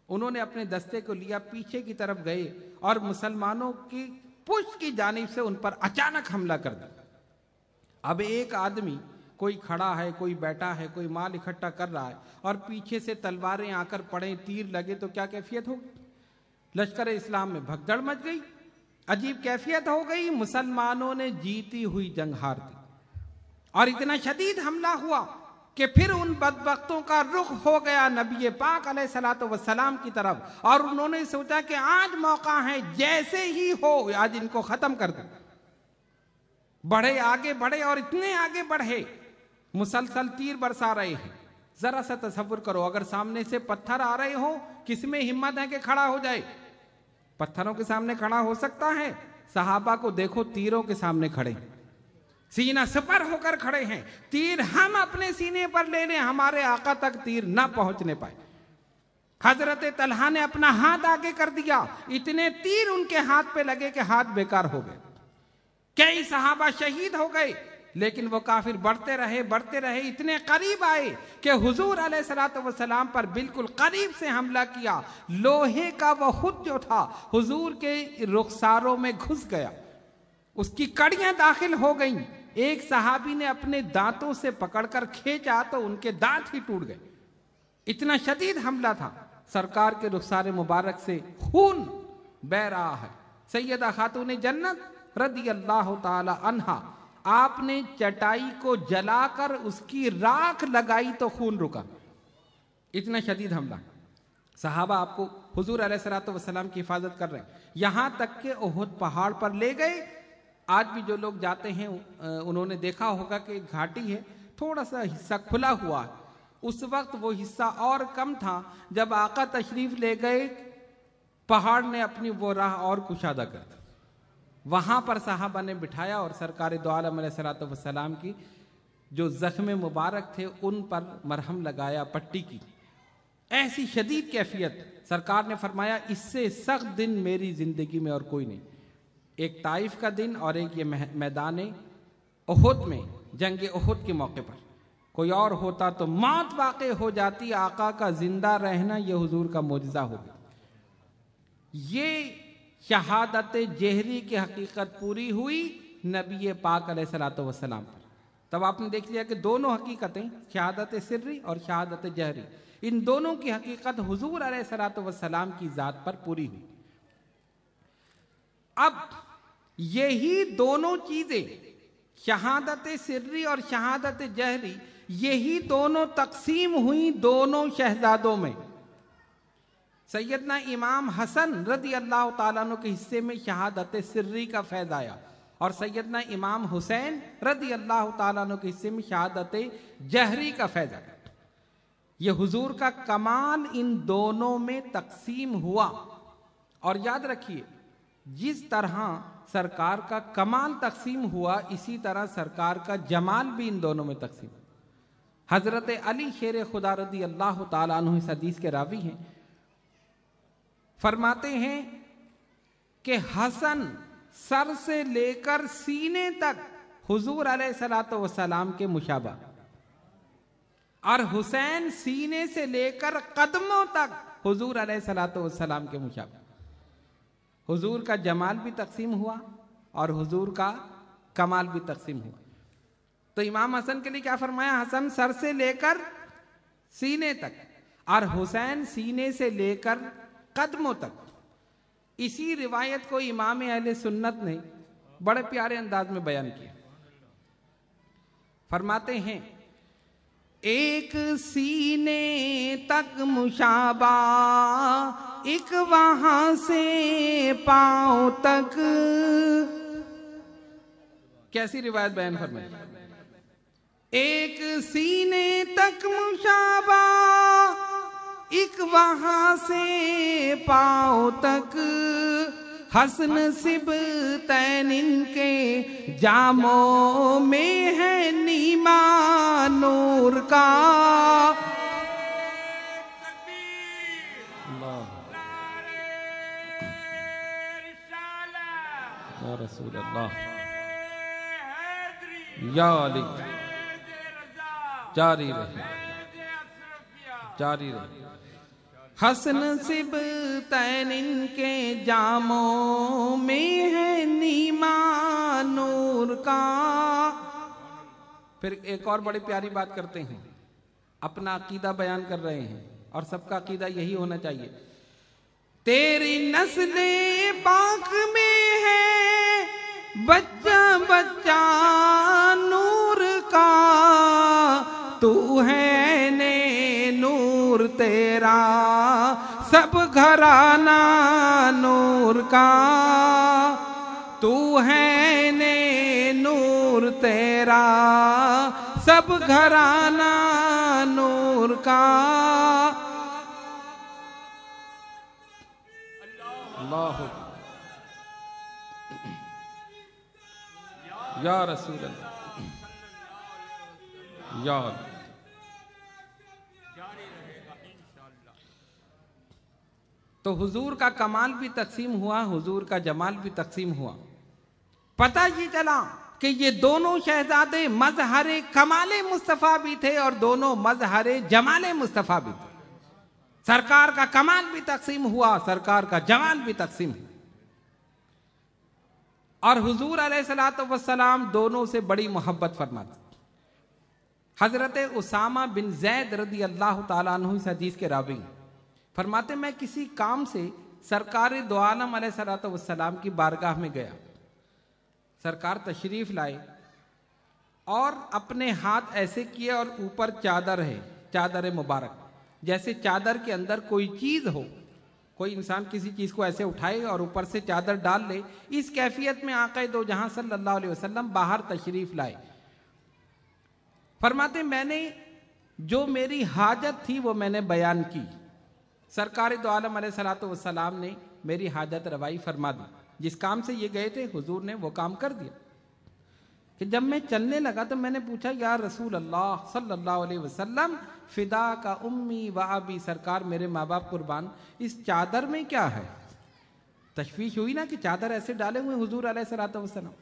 انہوں نے اپنے دستے کو لیا، پیچھے کی طرف گئے اور مسلمانوں کی پشت کی جانب سے ان پر اچانک حملہ کر دیا۔ اب ایک آدمی، کوئی کھڑا ہے، کوئی بیٹھا ہے، کوئی مال اکٹھا کر رہا ہے، اور پیچھے سے تلواریں آ کر پڑیں، تیر لگے تو کیا کیفیت ہوگی؟ لشکر اسلام میں بھگدڑ مچ گئی، عجیب کیفیت ہو گئی، مسلمانوں نے جیتی ہوئی جنگ ہار دی، اور اتنا شدید حملہ ہوا کہ پھر ان بدبختوں کا رخ ہو گیا نبی پاک علیہ الصلوۃ والسلام کی طرف، اور انہوں نے سوچا کہ آج موقع ہے، جیسے ہی ہو آج ان کو ختم کر دیں۔ بڑھے، آگے بڑھے، اور اتنے آگے بڑھے مسلسل تیر برسا رہے ہیں۔ ذرا سا تصور کرو، اگر سامنے سے پتھر آ رہے ہوں، کس میں ہمت ہے کہ کھڑا ہو جائے؟ پتھروں کے سامنے کھڑا ہو سکتا ہے؟ صحابہ کو دیکھو تیروں کے سامنے کھڑے، سینہ سپر ہو کر کھڑے ہیں، تیر ہم اپنے سینے پر لے لیں ہمارے آقا تک تیر نہ پہنچنے پائے۔ حضرت طلحہ نے اپنا ہاتھ آگے کر دیا، اتنے تیر ان کے ہاتھ پہ لگے کہ ہاتھ بیکار ہو گئے، کئی صحابہ شہید ہو گئے، لیکن وہ کافر بڑھتے رہے، اتنے قریب آئے کہ حضور علیہ الصلوۃ والسلام پر بالکل قریب سے حملہ کیا۔ لوہے کا وہ خود جو تھا حضور کے رخساروں میں گھس گیا، اس کی کڑیاں داخل ہو گئیں۔ ایک صحابی نے اپنے دانتوں سے پکڑ کر کھینچا تو ان کے دانت ہی ٹوٹ گئے، اتنا شدید حملہ تھا۔ سرکار کے رخسار مبارک سے خون بہہ رہا ہے۔ سیدہ خاتون جنت رضی اللہ تعالی عنہا، آپ نے چٹائی کو جلا کر اس کی راکھ لگائی تو خون رکا، اتنا شدید حملہ۔ صحابہ آپ کو حضور علیہ الصلوۃ والسلام کی حفاظت کر رہے ہیں، یہاں تک کہ احد پہاڑ پر لے گئے۔ آج بھی جو لوگ جاتے ہیں انہوں نے دیکھا ہوگا کہ گھاٹی ہے، تھوڑا سا حصہ کھلا ہوا ہے، اس وقت وہ حصہ اور کم تھا۔ جب آقا تشریف لے گئے، پہاڑ نے اپنی وہ راہ اور کشادہ کر دی، وہاں پر صحابہ نے بٹھایا اور سرکار دو عالم علیہ الصلوۃ والسلام کی جو زخم مبارک تھے ان پر مرہم لگایا، پٹی کی۔ ایسی شدید کیفیت، سرکار نے فرمایا اس سے سخت دن میری زندگی میں اور کوئی نہیں۔ ایک طائف کا دن اور ایک یہ میدان احد میں، جنگ احد کے موقع پر کوئی اور ہوتا تو موت واقع ہو جاتی، آقا کا زندہ رہنا یہ حضور کا معجزہ ہو گیا۔ یہ شہادت جہری کی حقیقت پوری ہوئی نبی پاک علیہ الصلوۃ والسلام پر۔ تب آپ نے دیکھ لیا کہ دونوں حقیقتیں، شہادت سری اور شہادت جہری، ان دونوں کی حقیقت حضور علیہ الصلوۃ والسلام کی ذات پر پوری ہوئی۔ اب یہی دونوں چیزیں، شہادت سری اور شہادت جہری، یہی دونوں تقسیم ہوئی دونوں شہزادوں میں۔ سیدنا امام حسن رضی اللہ تعالیٰ عنہ کے حصے میں شہادت سری کا فیض آیا، اور سیدنا امام حسین رضی اللہ تعالیٰ عنہ کے حصے میں شہادت جہری کا فیض آیا۔ یہ حضور کا کمال ان دونوں میں تقسیم ہوا۔ اور یاد رکھیے، جس طرح سرکار کا کمال تقسیم ہوا، اسی طرح سرکار کا جمال بھی ان دونوں میں تقسیم ہوا۔ حضرت علی شیر خدا رضی اللہ تعالیٰ عنہ اس حدیث کے راوی ہیں، فرماتے ہیں کہ حسن سر سے لے کر سینے تک حضور علیہ الصلوۃ والسلام کے مشابہ، اور حسین سینے سے لے کر قدموں تک حضور علیہ الصلوۃ والسلام کے مشابہ۔ حضور کا جمال بھی تقسیم ہوا اور حضور کا کمال بھی تقسیم ہوا۔ تو امام حسن کے لیے کیا فرمایا؟ حسن سر سے لے کر سینے تک، اور حسین سینے سے لے کر قدموں تک۔ اسی روایت کو امام اہل سنت نے بڑے پیارے انداز میں بیان کیا۔ فرماتے ہیں، ایک سینے تک مشابہ، ایک وہاں سے پاؤں تک۔ کیسی روایت بیان فرمائی؟ ایک سینے تک مشابہ، ایک وہاں سے پاؤں تک، حسن سبتین ان کے جاموں میں ہے نیما نور کا۔ یا رسول اللہ، یا علی، جاری رہے، جاری رہے۔ حسن سبتین ان کے جاموں میں ہے نیما نور کا۔ پھر ایک اور بڑی پیاری بات کرتے ہیں، اپنا عقیدہ بیان کر رہے ہیں، اور سب کا عقیدہ یہی ہونا چاہیے۔ تیری نسل پاک میں ہے بچہ بچہ نور کا، تو ہے نے نور تیرا سب گھرانہ نور کا، تو ہے نے نور تیرا سب گھرانہ نور کا۔ اللہ، یا رسول اللہ، یا اللہ۔ تو حضور کا کمال بھی تقسیم ہوا، حضور کا جمال بھی تقسیم ہوا۔ پتہ یہ چلا کہ یہ دونوں شہزادے مظہر کمال مصطفیٰ بھی تھے اور دونوں مظہر جمال مصطفیٰ بھی تھے۔ سرکار کا کمال بھی تقسیم ہوا، سرکار کا جمال بھی تقسیم ہوا۔ اور حضور علیہ الصلوۃ والسلام دونوں سے بڑی محبت فرماتے۔ حضرت اسامہ بن زید رضی اللہ تعالیٰ عنہ اس حدیث کے راوی فرماتے، میں کسی کام سے سرکار دو عالم علیہ الصلوۃ والسلام کی بارگاہ میں گیا۔ سرکار تشریف لائے اور اپنے ہاتھ ایسے کیے، اور اوپر چادر ہے، چادر مبارک، جیسے چادر کے اندر کوئی چیز ہو، کوئی انسان کسی چیز کو ایسے اٹھائے اور اوپر سے چادر ڈال لے، اس کیفیت میں آقا دو جہاں صلی اللہ علیہ وسلم باہر تشریف لائے۔ فرماتے، میں نے جو میری حاجت تھی وہ میں نے بیان کی، سرکار دو عالم علیہ الصلوۃ والسلام نے میری حاجت روائی فرما دی۔ جس کام سے یہ گئے تھے حضور نے وہ کام کر دیا۔ کہ جب میں چلنے لگا تو میں نے پوچھا، یا رسول اللہ صلی اللہ علیہ وسلم، فدا کا امی و ابی، سرکار میرے ماں باپ قربان، اس چادر میں کیا ہے؟ تشویش ہوئی نا کہ چادر ایسے ڈالے ہوئے حضور علیہ الصلوۃ والسلام۔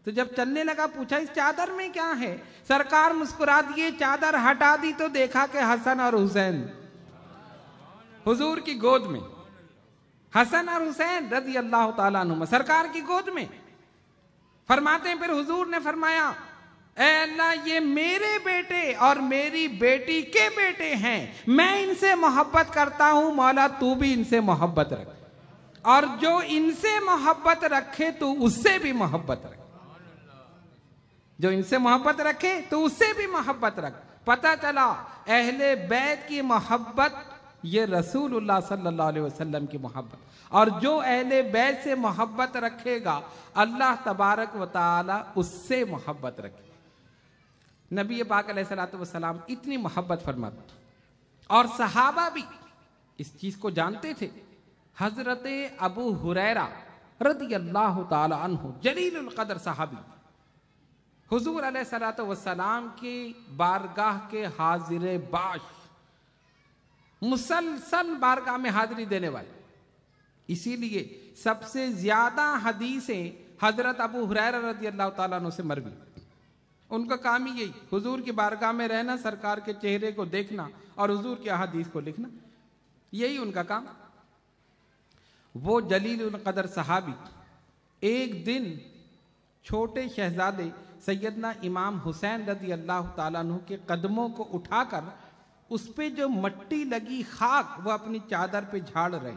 تو جب چلنے لگا پوچھا اس چادر میں کیا ہے؟ سرکار مسکرا دیے، چادر ہٹا دی تو دیکھا کہ حسن اور حسین حضور کی گود میں، حسن اور حسین رضی اللہ تعالیٰ عنہما سرکار کی گود میں۔ فرماتے ہیں پھر حضور نے فرمایا اے اللہ یہ میرے بیٹے اور میری بیٹی کے بیٹے ہیں، میں ان سے محبت کرتا ہوں، مولا تو بھی ان سے محبت رکھ، اور جو ان سے محبت رکھے تو اس سے بھی محبت رکھ، جو ان سے محبت رکھے تو اس سے بھی محبت رکھ۔ پتہ چلا اہل بیت کی محبت یہ رسول اللہ صلی اللہ علیہ وسلم کی محبت، اور جو اہل بیت سے محبت رکھے گا اللہ تبارک و تعالی اس سے محبت رکھے۔ نبی پاک علیہ الصلوۃ والسلام اتنی محبت فرماتے، اور صحابہ بھی اس چیز کو جانتے تھے۔ حضرت ابو ہریرہ رضی اللہ تعالی عنہ جلیل القدر صحابی، حضور علیہ الصلوۃ والسلام کی بارگاہ کے حاضر باش، مسلسل بارگاہ میں حاضری دینے والے، اسی لیے سب سے زیادہ حدیثیں حضرت ابو ہریرہ رضی اللہ تعالیٰ عنہ سے مروی۔ ان کا کام ہی یہی، حضور کی بارگاہ میں رہنا، سرکار کے چہرے کو دیکھنا اور حضور کی احادیث کو لکھنا، یہی ان کا کام۔ وہ جلیل القدر صحابی ایک دن چھوٹے شہزادے سیدنا امام حسین رضی اللہ تعالیٰ عنہ کے قدموں کو اٹھا کر اس پہ جو مٹی لگی خاک وہ اپنی چادر پہ جھاڑ رہے۔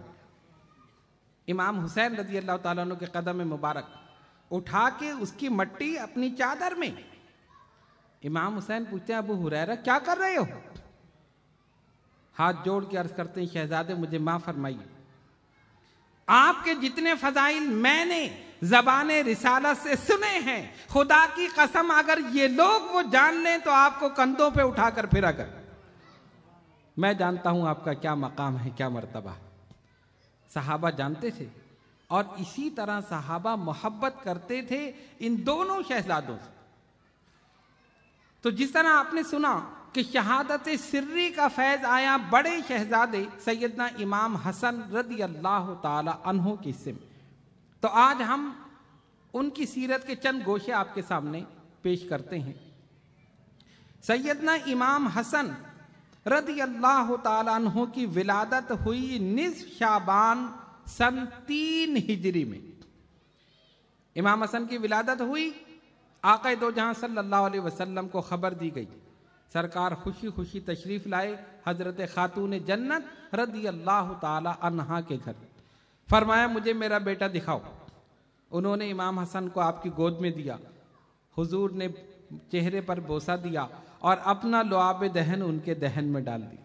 امام حسین رضی اللہ تعالیٰ عنہ کے قدم مبارک اٹھا کے اس کی مٹی اپنی چادر میں۔ امام حسین پوچھتے ہیں ابو ہریرہ کیا کر رہے ہو؟ ہاتھ جوڑ کے عرض کرتے ہیں شہزادے مجھے معاف فرمائیے، آپ کے جتنے فضائل میں نے زبان رسالت سے سنے ہیں، خدا کی قسم اگر یہ لوگ وہ جان لیں تو آپ کو کندھوں پہ اٹھا کر پھرا کر۔ میں جانتا ہوں آپ کا کیا مقام ہے، کیا مرتبہ ہے۔ صحابہ جانتے تھے، اور اسی طرح صحابہ محبت کرتے تھے ان دونوں شہزادوں سے۔ تو جس طرح آپ نے سنا کہ شہادت سری کا فیض آیا بڑے شہزادے سیدنا امام حسن رضی اللہ تعالی عنہ کے حصے میں، تو آج ہم ان کی سیرت کے چند گوشے آپ کے سامنے پیش کرتے ہیں۔ سیدنا امام حسن رضی اللہ تعالی عنہ کی ولادت ہوئی نصف شعبان سن 3 ہجری میں۔ امام حسن کی ولادت ہوئی، آقا دو جہاں صلی اللہ علیہ وسلم کو خبر دی گئی، سرکار خوشی خوشی تشریف لائے حضرت خاتون جنت رضی اللہ تعالی عنہا کے گھر۔ فرمایا مجھے میرا بیٹا دکھاؤ۔ انہوں نے امام حسن کو آپ کی گود میں دیا، حضور نے چہرے پر بوسہ دیا اور اپنا لعاب دہن ان کے دہن میں ڈال دی۔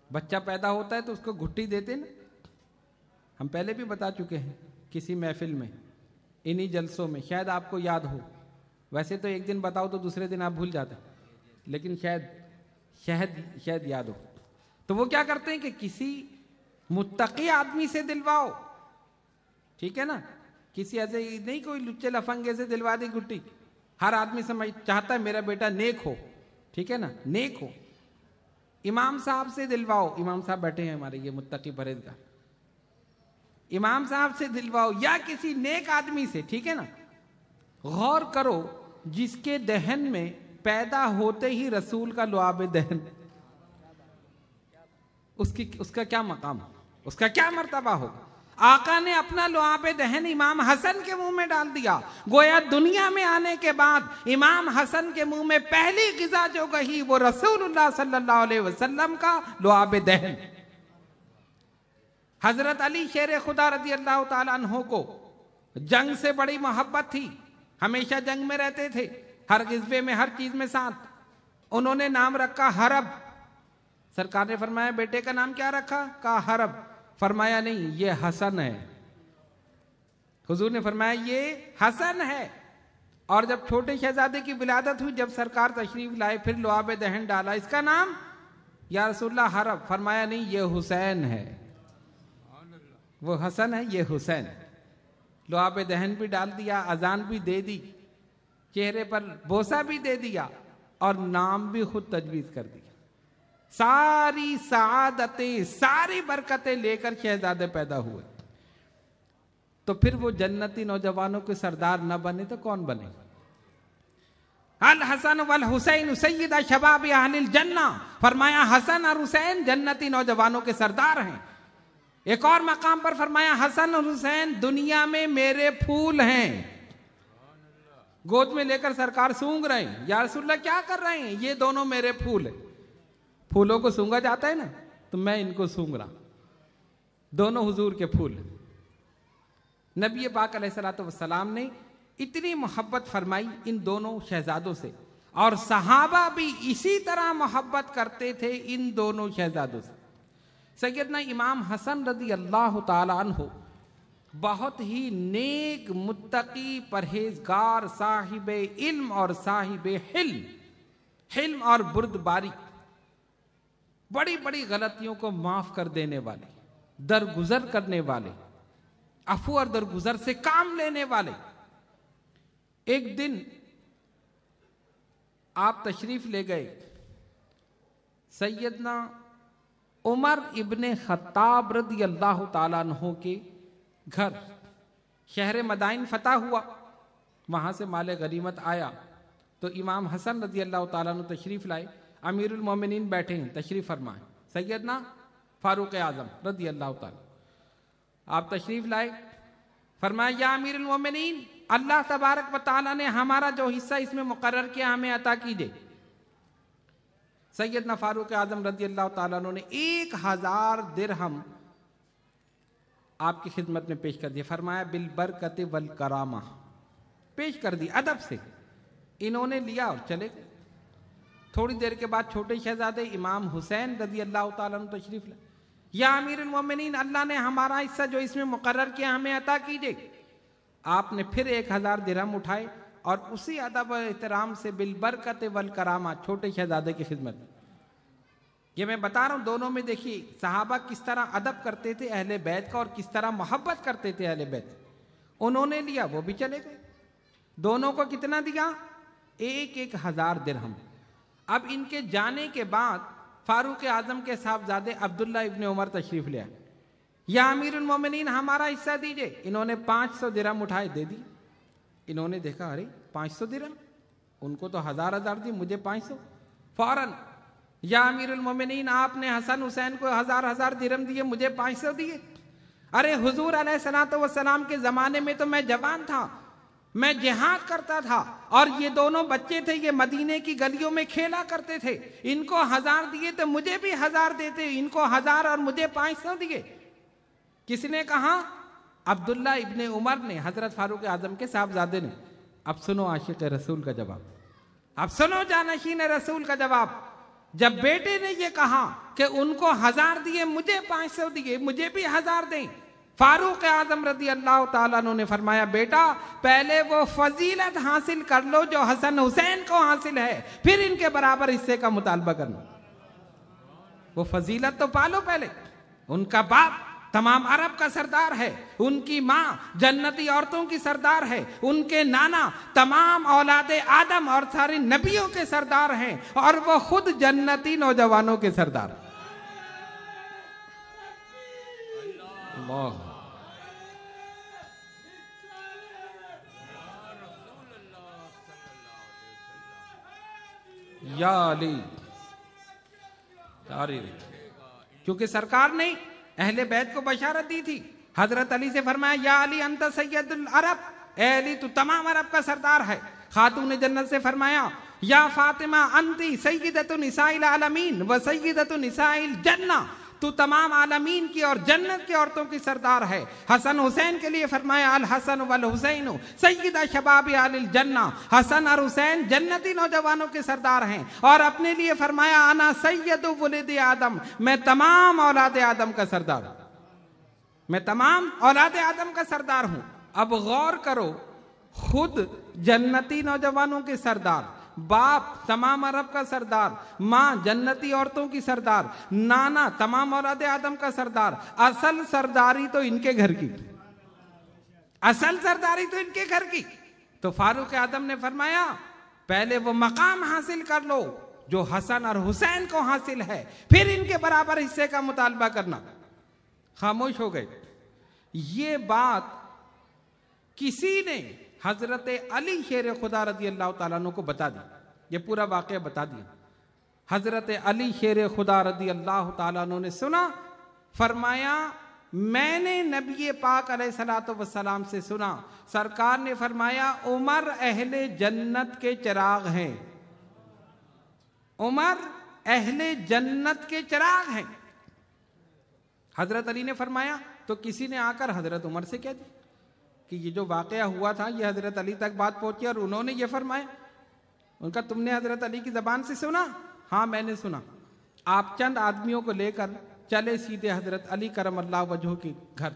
بچہ پیدا ہوتا ہے تو اس کو گھٹی دیتے نا، ہم پہلے بھی بتا چکے ہیں کسی محفل میں، انہی جلسوں میں، شاید آپ کو یاد ہو۔ ویسے تو ایک دن بتاؤ تو دوسرے دن آپ بھول جاتے، لیکن شاید یاد ہو۔ تو وہ کیا کرتے ہیں کہ کسی متقی آدمی سے دلواؤ، ٹھیک ہے نا، کسی ایسے نہیں کوئی لچے لفنگے سے دلوا دی گھٹی۔ ہر آدمی چاہتا ہے میرا بیٹا نیک ہو، ٹھیک ہے نا، نیک ہو۔ امام صاحب سے دلواؤ، امام صاحب بیٹھے ہیں ہمارے یہ متقی پرہیزگار، امام صاحب سے دلواؤ یا کسی نیک آدمی سے، ٹھیک ہے نا۔ غور کرو جس کے دہن میں پیدا ہوتے ہی رسول کا لعاب دہن، اس کا کیا مقام ہو، اس کا کیا مرتبہ ہو۔ آقا نے اپنا لعاب دہن امام حسن کے منہ میں ڈال دیا، گویا دنیا میں آنے کے بعد امام حسن کے منہ میں پہلی غذا جو گئی وہ رسول اللہ صلی اللہ علیہ وسلم کا لعاب دہن۔ حضرت علی شیر خدا رضی اللہ تعالیٰ عنہ کو جنگ سے بڑی محبت تھی، ہمیشہ جنگ میں رہتے تھے، ہر غزوے میں ہر چیز میں ساتھ۔ انہوں نے نام رکھا حرب۔ سرکار نے فرمایا بیٹے کا نام کیا رکھا؟ کہا حرب۔ فرمایا نہیں یہ حسن ہے۔ حضور نے فرمایا یہ حسن ہے۔ اور جب چھوٹے شہزادے کی ولادت ہوئی، جب سرکار تشریف لائے پھر لعاب دہن ڈالا، اس کا نام یا رسول اللہ حرب۔ فرمایا نہیں یہ حسین ہے، وہ حسن ہے یہ حسین۔ لعاب دہن بھی ڈال دیا، اذان بھی دے دی، چہرے پر بوسہ بھی دے دیا اور نام بھی خود تجویز کر دیا۔ ساری سعادتیں، ساری برکتیں لے کر شہزادے پیدا ہوئے۔ تو پھر وہ جنتی نوجوانوں کے سردار نہ بنے تو کون بنے؟ الحسن والحسین سیدہ شباب اہل الجنہ، فرمایا حسن اور حسین جنتی نوجوانوں کے سردار ہیں۔ ایک اور مقام پر فرمایا حسن اور حسین دنیا میں میرے پھول ہیں۔ گود میں لے کر سرکار سونگ رہے ہیں، یا رسول اللہ کیا کر رہے ہیں؟ یہ دونوں میرے پھول ہیں۔ پھولوں کو سونگا جاتا ہے نا، تو میں ان کو سونگ رہا، دونوں حضور کے پھول ہیں۔ نبی پاک علیہ الصلوۃ والسلام نے اتنی محبت فرمائی ان دونوں شہزادوں سے، اور صحابہ بھی اسی طرح محبت کرتے تھے ان دونوں شہزادوں سے۔ سیدنا امام حسن رضی اللہ تعالی عنہ بہت ہی نیک، متقی، پرہیزگار، صاحب علم اور صاحب حلم اور بردباری، بڑی بڑی غلطیوں کو معاف کر دینے والے، درگزر کرنے والے، عفو اور درگزر سے کام لینے والے۔ ایک دن آپ تشریف لے گئے سیدنا عمر ابن خطاب رضی اللہ تعالیٰ عنہ کے گھر۔ شہر مدائن فتح ہوا، وہاں سے مال غنیمت آیا، تو امام حسن رضی اللہ تعالیٰ عنہ تشریف لائے۔ امیر المومنین بیٹھے ہیں، تشریف فرمائیں۔ سیدنا فاروق اعظم رضی اللہ تعالیٰ، آپ تشریف لائے، فرمایا یا امیر المومنین، اللہ تبارک و تعالیٰ نے ہمارا جو حصہ اس میں مقرر کیا ہمیں عطا کیجئے۔ سیدنا فاروق اعظم رضی اللہ تعالیٰ عنہ نے 1000 درہم آپ کی خدمت میں پیش کر دیا، فرمایا بالبرکت والکرامہ، پیش کر دی ادب سے۔ انہوں نے لیا اور چلے گئے۔ تھوڑی دیر کے بعد چھوٹے شہزادے امام حسین رضی اللہ تعالیٰ عنہ تشریف لائے، یا امیر المومنین، اللہ نے ہمارا حصہ جو اس میں مقرر کیا ہمیں عطا کیجئے۔ آپ نے پھر 1000 درہم اٹھائے اور اسی ادب و احترام سے بالبرکت والکرامہ چھوٹے شہزادے کی خدمت۔ یہ میں بتا رہا ہوں، دونوں میں دیکھیے صحابہ کس طرح ادب کرتے تھے اہل بیت کا، اور کس طرح محبت کرتے تھے اہل بیت۔ انہوں نے لیا، وہ بھی چلے گئے۔ دونوں کو کتنا دیا؟ 1000 درہم۔ اب ان کے جانے کے بعد فاروق اعظم کے صاحبزادے عبداللہ ابن عمر تشریف لے آئے، یا امیر المومنین ہمارا حصہ دیجئے۔ انہوں نے 500 درہم اٹھائے، دے دی۔ انہوں نے دیکھا، ارے 500 درہم، ان کو تو 1000 دی، مجھے 500۔ فوراً یا امیر المومنین، آپ نے حسن حسین کو 1000 درہم دیے، مجھے 500 دیے۔ ارے حضور علیہ الصلوۃ والسلام کے زمانے میں تو میں جوان تھا، میں جہاد کرتا تھا، اور یہ دونوں بچے تھے، یہ مدینے کی گلیوں میں کھیلا کرتے تھے، ان کو 1000 دیے تو مجھے بھی 1000 دیتے، ان کو 1000 اور مجھے 500 دیے۔ کس نے کہا؟ عبداللہ ابن عمر نے، حضرت فاروق اعظم کے صاحبزادے نے۔ اب سنو عاشق رسول کا جواب، اب سنو جانشین رسول کا جواب۔ جب بیٹے نے یہ کہا کہ ان کو 1000 دیے، مجھے 500 دیے، مجھے بھی 1000 دیں، فاروق اعظم رضی اللہ تعالیٰ عنہ نے فرمایا بیٹا پہلے وہ فضیلت حاصل کر لو جو حسن حسین کو حاصل ہے، پھر ان کے برابر حصے کا مطالبہ کرنا۔ وہ فضیلت تو پالو پہلے۔ ان کا باپ تمام عرب کا سردار ہے، ان کی ماں جنتی عورتوں کی سردار ہے، ان کے نانا تمام اولاد آدم اور سارے نبیوں کے سردار ہیں، اور وہ خود جنتی نوجوانوں کے سردار۔ اللہ یا علی، کیونکہ سرکار نے اہل بیت کو بشارت دی تھی۔ حضرت علی سے فرمایا یا علی انت سید العرب، اے علی تو تمام عرب کا سردار ہے۔ خاتون جنت سے فرمایا یا فاطمہ انتی سیدۃ نساء العالمین و سیدۃ نساء الجنہ، تو تمام عالمین کی اور جنت کی عورتوں کی سردار ہے۔ حسن حسین کے لیے فرمایا الحسن والحسین سیدہ شباب اہل الجنہ، حسن اور حسین جنتی نوجوانوں کے سردار ہیں۔ اور اپنے لیے فرمایا انا سید ولد آدم، میں تمام اولاد آدم کا سردار ہوں، میں تمام اولاد آدم کا سردار ہوں۔ اب غور کرو، خود جنتی نوجوانوں کے سردار، باپ تمام عرب کا سردار، ماں جنتی عورتوں کی سردار، نانا تمام اولاد آدم کا سردار، اصل سرداری تو ان کے گھر کی، اصل سرداری تو ان کے گھر کی۔ تو فاروق اعظم نے فرمایا پہلے وہ مقام حاصل کر لو جو حسن اور حسین کو حاصل ہے، پھر ان کے برابر حصے کا مطالبہ کرنا۔ خاموش ہو گئے۔ یہ بات کسی نے حضرت علی شیر خدا رضی اللہ تعالیٰ عنہ کو بتا دیا، یہ پورا واقعہ بتا دیا۔ حضرت علی شیر خدا رضی اللہ تعالیٰ عنہ نے سنا، فرمایا میں نے نبی پاک علیہ الصلوۃ والسلام سے سنا، سرکار نے فرمایا عمر اہل جنت کے چراغ ہیں، عمر اہل جنت کے چراغ ہیں۔ حضرت علی نے فرمایا، تو کسی نے آ کر حضرت عمر سے کہہ دیا کہ یہ جو واقعہ ہوا تھا یہ حضرت علی تک بات پہنچی اور انہوں نے یہ فرمایا۔ ان کا تم نے حضرت علی کی زبان سے سنا؟ ہاں میں نے سنا۔ آپ چند آدمیوں کو لے کر چلے سیدھے حضرت علی کرم اللہ وجہہ کے گھر،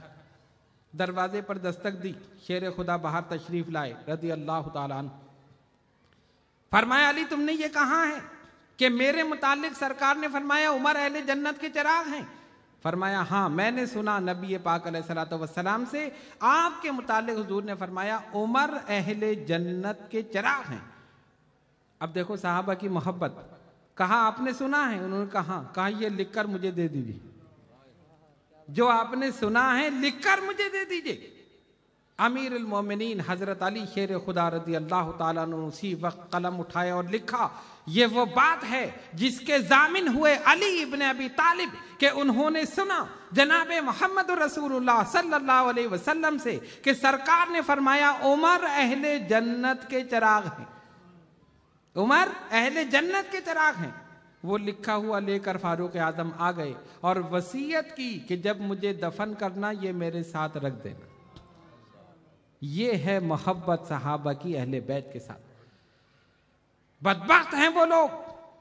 دروازے پر دستک دی، شیر خدا باہر تشریف لائے رضی اللہ تعالیٰ عنہ۔ فرمایا علی تم نے یہ کہا ہے کہ میرے متعلق سرکار نے فرمایا عمر اہل جنت کے چراغ ہیں؟ فرمایا ہاں میں نے سنا نبی پاک علیہ الصلوۃ والسلام سے آپ کے متعلق حضور نے فرمایا عمر اہل جنت کے چراغ ہیں۔ اب دیکھو صحابہ کی محبت، کہا آپ نے سنا ہے؟ انہوں نے کہا یہ لکھ کر مجھے دے دیجیے، جو آپ نے سنا ہے لکھ کر مجھے دے دیجیے۔ امیر المومنین حضرت علی شیر خدا رضی اللہ تعالیٰ عنہ اسی وقت قلم اٹھایا اور لکھا، یہ وہ بات ہے جس کے ضامن ہوئے علی ابن ابی طالب کہ انہوں نے سنا جناب محمد رسول اللہ صلی اللہ علیہ وسلم سے کہ سرکار نے فرمایا عمر اہل جنت کے چراغ ہیں، عمر اہل جنت کے چراغ ہیں۔ وہ لکھا ہوا لے کر فاروق اعظم آ گئے اور وصیت کی کہ جب مجھے دفن کرنا یہ میرے ساتھ رکھ دینا۔ یہ ہے محبت صحابہ کی اہل بیت کے ساتھ۔ بدبخت ہیں وہ لوگ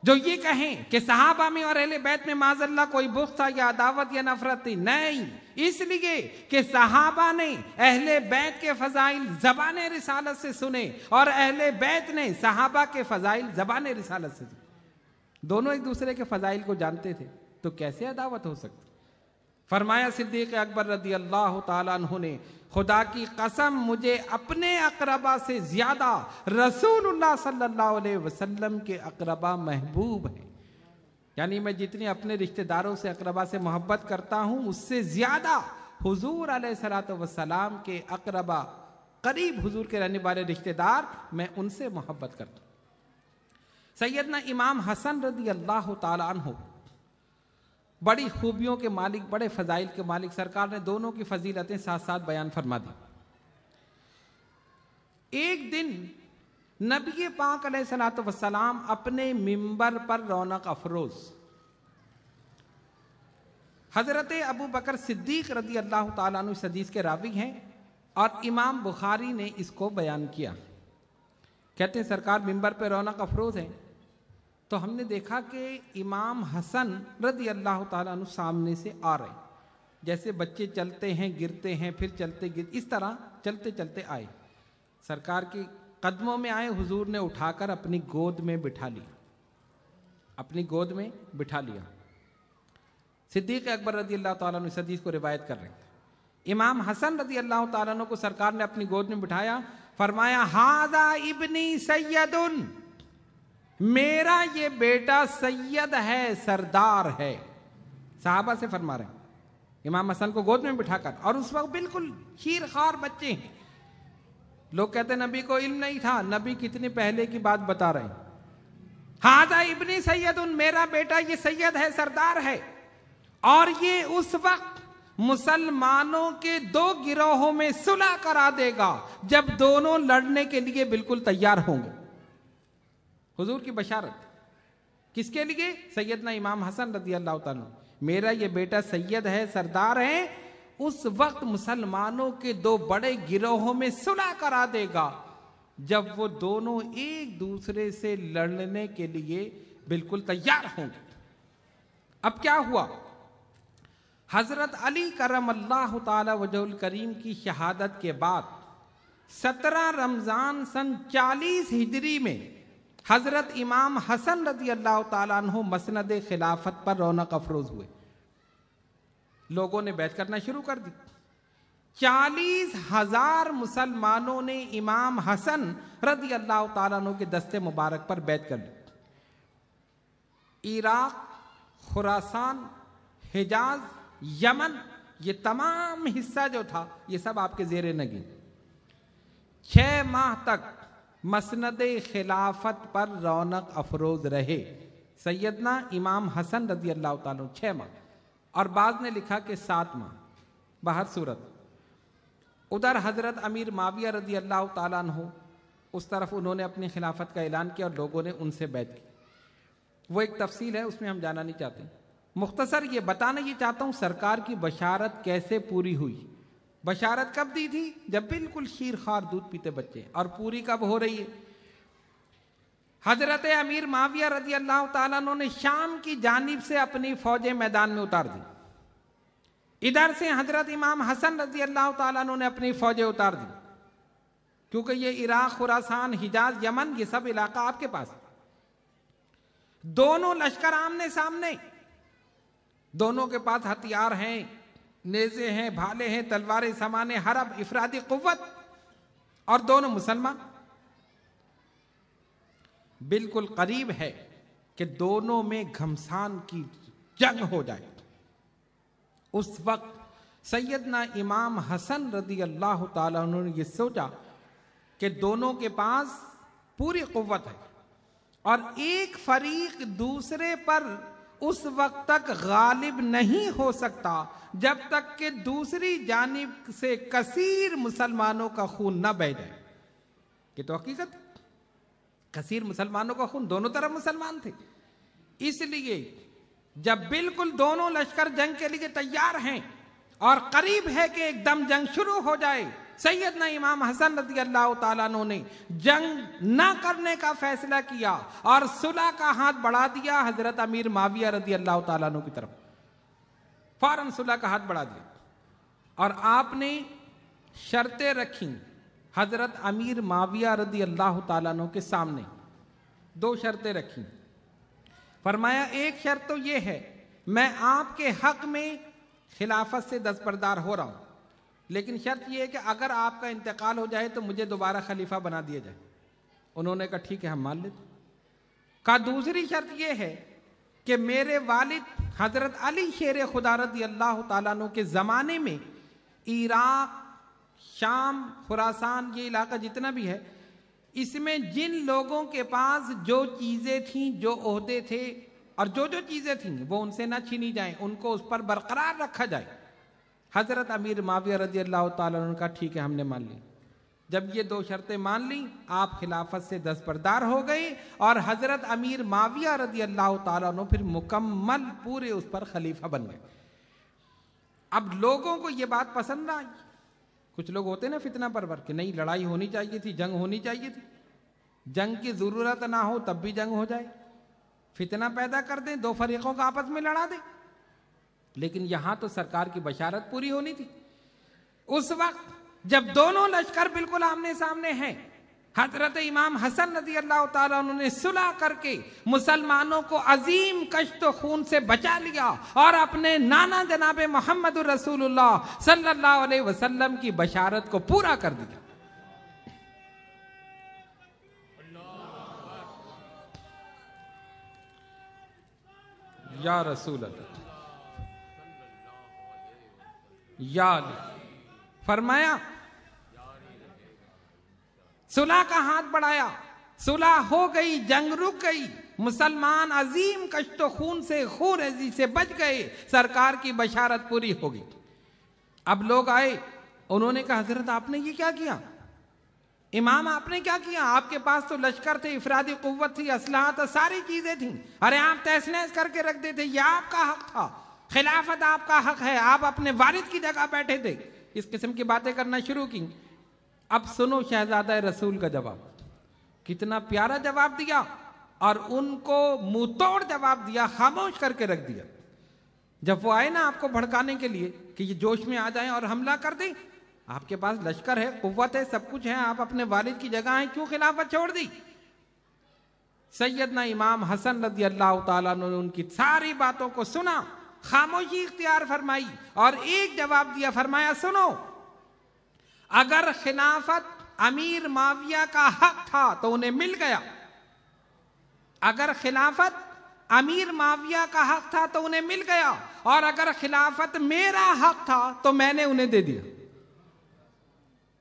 جو یہ کہیں کہ صحابہ میں اور اہل بیت میں معاذ اللہ کوئی بغض تھا یا عداوت یا نفرت تھی۔ نہیں، اس لیے کہ صحابہ نے اہل بیت کے فضائل زبان رسالت سے سنے اور اہل بیت نے صحابہ کے فضائل زبان رسالت سے سنے۔ دونوں ایک دوسرے کے فضائل کو جانتے تھے، تو کیسے عداوت ہو سکتی؟ فرمایا صدیق اکبر رضی اللہ تعالیٰ عنہ نے خدا کی قسم مجھے اپنے اقربا سے زیادہ رسول اللہ صلی اللہ علیہ وسلم کے اقربا محبوب ہیں، یعنی میں جتنی اپنے رشتہ داروں سے اقربا سے محبت کرتا ہوں اس سے زیادہ حضور علیہ الصلوۃ والسلام کے اقربا، قریب حضور کے رہنے والے رشتہ دار، میں ان سے محبت کرتا ہوں۔ سیدنا امام حسن رضی اللہ تعالیٰ عنہ بڑی خوبیوں کے مالک، بڑے فضائل کے مالک، سرکار نے دونوں کی فضیلتیں ساتھ ساتھ بیان فرما دی۔ ایک دن نبی پاک علیہ الصلوۃ والسلام اپنے منبر پر رونق افروز، حضرت ابو بکر صدیق رضی اللہ تعالیٰ عنہ اس حدیث کے راوی ہیں اور امام بخاری نے اس کو بیان کیا۔ کہتے ہیں سرکار منبر پہ رونق افروز ہیں تو ہم نے دیکھا کہ امام حسن رضی اللہ تعالیٰ عنہ سامنے سے آ رہے ہیں، جیسے بچے چلتے ہیں گرتے ہیں پھر چلتے اس طرح چلتے چلتے آئے، سرکار کے قدموں میں آئے، حضور نے اٹھا کر اپنی گود میں بٹھا لیا، اپنی گود میں بٹھا لیا۔ صدیق اکبر رضی اللہ تعالیٰ عنہ اس حدیث کو روایت کر رہے ہیں۔ امام حسن رضی اللہ تعالیٰ عنہ کو سرکار نے اپنی گود میں بٹھایا، فرمایا ھذا ابنی سید، میرا یہ بیٹا سید ہے، سردار ہے۔ صحابہ سے فرما رہے ہیں امام حسن کو گود میں بٹھا کر، اور اس وقت بالکل شیر خوار بچے ہیں۔ لوگ کہتے ہیں نبی کو علم نہیں تھا، نبی کتنی پہلے کی بات بتا رہے ہیں۔ ھذا ابنی سید، میرا بیٹا یہ سید ہے، سردار ہے، اور یہ اس وقت مسلمانوں کے دو گروہوں میں صلح کرا دے گا جب دونوں لڑنے کے لیے بالکل تیار ہوں گے۔ حضور کی بشارت کس کے لیے؟ سیدنا امام حسن رضی اللہ تعالیٰ، میرا یہ بیٹا سید ہے، سردار ہے، اس وقت مسلمانوں کے دو بڑے گروہوں میں صلح کرا دے گا جب وہ دونوں ایک دوسرے سے لڑنے کے لیے بالکل تیار ہوں گے۔ اب کیا ہوا؟ حضرت علی کرم اللہ تعالی وجہ الکریم کی شہادت کے بعد 17 رمضان سن 40 ہجری میں حضرت امام حسن رضی اللہ تعالیٰ عنہ مسند خلافت پر رونق افروز ہوئے، لوگوں نے بیعت کرنا شروع کر دی۔ 40,000 مسلمانوں نے امام حسن رضی اللہ تعالیٰ عنہ کے دستے مبارک پر بیعت کر لی۔ عراق، خراسان، حجاز، یمن، یہ تمام حصہ جو تھا یہ سب آپ کے زیر نگین۔ 6 ماہ تک مسند خلافت پر رونق افروز رہے سیدنا امام حسن رضی اللہ تعالیٰ 6 ماہ، اور بعض نے لکھا کہ 7 ماہ۔ بہر صورت ادھر حضرت امیر معاویہ رضی اللہ تعالیٰ عنہ اس طرف انہوں نے اپنی خلافت کا اعلان کیا اور لوگوں نے ان سے بیعت کی۔ وہ ایک تفصیل ہے، اس میں ہم جانا نہیں چاہتے، مختصر یہ بتانا یہ چاہتا ہوں سرکار کی بشارت کیسے پوری ہوئی۔ بشارت کب دی تھی؟ جب بالکل شیر خوار دودھ پیتے بچے، اور پوری کب ہو رہی ہے؟ حضرت امیر معاویہ رضی اللہ تعالیٰ عنہ نے شام کی جانب سے اپنی فوجیں میدان میں اتار دی، ادھر سے حضرت امام حسن رضی اللہ تعالیٰ عنہ نے اپنی فوجیں اتار دی، کیونکہ یہ عراق، خراسان، حجاز، یمن، یہ سب علاقہ آپ کے پاس، دونوں لشکر آمنے سامنے، دونوں کے پاس ہتھیار ہیں، نیزے ہیں، بھالے ہیں، تلواریں، سامانے، حرب، افرادی قوت، اور دونوں مسلمان۔ بالکل قریب ہے کہ دونوں میں گھمسان کی جنگ ہو جائے۔ اس وقت سیدنا امام حسن رضی اللہ تعالیٰ عنہ نے یہ سوچا کہ دونوں کے پاس پوری قوت ہے، اور ایک فریق دوسرے پر اس وقت تک غالب نہیں ہو سکتا جب تک کہ دوسری جانب سے کثیر مسلمانوں کا خون نہ بہہ جائے۔ یہ تو حقیقت، کثیر مسلمانوں کا خون، دونوں طرف مسلمان تھے، اس لیے جب بالکل دونوں لشکر جنگ کے لیے تیار ہیں اور قریب ہے کہ ایک دم جنگ شروع ہو جائے، سیدنا امام حسن رضی اللہ تعالیٰ عنہ نے جنگ نہ کرنے کا فیصلہ کیا اور صلح کا ہاتھ بڑھا دیا حضرت امیر معاویہ رضی اللہ تعالیٰ عنہ کی طرف، فوراً صلح کا ہاتھ بڑھا دیا، اور آپ نے شرطیں رکھیں حضرت امیر معاویہ رضی اللہ تعالیٰ عنہ کے سامنے۔ 2 شرطیں رکھیں، فرمایا ایک شرط تو یہ ہے میں آپ کے حق میں خلافت سے دستبردار ہو رہا ہوں، لیکن شرط یہ ہے کہ اگر آپ کا انتقال ہو جائے تو مجھے دوبارہ خلیفہ بنا دیا جائے۔ انہوں نے کہا ٹھیک ہے ہم مان لیتے۔ کہا دوسری شرط یہ ہے کہ میرے والد حضرت علی شیر خدا رضی اللہ تعالیٰ عنہ کے زمانے میں عراق، شام، خراسان، یہ علاقہ جتنا بھی ہے، اس میں جن لوگوں کے پاس جو چیزیں تھیں، جو عہدے تھے اور جو چیزیں تھیں وہ ان سے نہ چھینی جائیں، ان کو اس پر برقرار رکھا جائے۔ حضرت امیر معاویہ رضی اللہ تعالیٰ عنہ کا ٹھیک ہے ہم نے مان لی۔ جب یہ 2 شرطیں مان لیں آپ خلافت سے دستبردار ہو گئے، اور حضرت امیر معاویہ رضی اللہ تعالیٰ عنہ پھر مکمل پورے اس پر خلیفہ بن گئے۔ اب لوگوں کو یہ بات پسند نہ آئی، کچھ لوگ ہوتے نا فتنہ پرور کہ نہیں لڑائی ہونی چاہیے تھی، جنگ ہونی چاہیے تھی، جنگ کی ضرورت نہ ہو تب بھی جنگ ہو جائے، فتنہ پیدا کر دیں، 2 فریقوں کا آپس میں لڑا دیں۔ لیکن یہاں تو سرکار کی بشارت پوری ہونی تھی۔ اس وقت جب دونوں لشکر بالکل آمنے سامنے ہیں، حضرت امام حسن رضی اللہ تعالیٰ عنہ نے صلح کر کے مسلمانوں کو عظیم کشت و خون سے بچا لیا اور اپنے نانا جناب محمد رسول اللہ صلی اللہ علیہ وسلم کی بشارت کو پورا کر دیا۔ یا رسول اللہ، یا فرمایا صلح کا ہاتھ بڑھایا، صلح ہو گئی، جنگ رک گئی، مسلمان عظیم کشت و خون سے، خون ریزی سے بچ گئے، سرکار کی بشارت پوری ہو گئی۔ اب لوگ آئے، انہوں نے کہا حضرت آپ نے یہ کیا کیا؟ امام آپ نے کیا کیا؟ آپ کے پاس تو لشکر تھے، افرادی قوت تھی، اسلحہ تھا، ساری چیزیں تھیں، ارے آپ تہس نہس کر کے رکھ دیتے، یہ آپ کا حق تھا، خلافت آپ کا حق ہے، آپ اپنے والد کی جگہ بیٹھے تھے۔ اس قسم کی باتیں کرنا شروع کی۔ اب سنو شہزادہ رسول کا جواب، کتنا پیارا جواب دیا، اور ان کو منہ توڑ جواب دیا، خاموش کر کے رکھ دیا۔ جب وہ آئے نا آپ کو بھڑکانے کے لیے کہ یہ جوش میں آ جائیں اور حملہ کر دیں، آپ کے پاس لشکر ہے، قوت ہے، سب کچھ ہے، آپ اپنے والد کی جگہ ہیں، کیوں خلافت چھوڑ دی؟ سیدنا امام حسن رضی اللہ تعالیٰ عنہ نے ان کی ساری باتوں کو سنا، خاموشی اختیار فرمائی اور ایک جواب دیا، فرمایا سنو، اگر خلافت امیر معاویہ کا حق تھا تو انہیں مل گیا، اگر خلافت امیر معاویہ کا حق تھا تو انہیں مل گیا، اور اگر خلافت میرا حق تھا تو میں نے انہیں دے دیا۔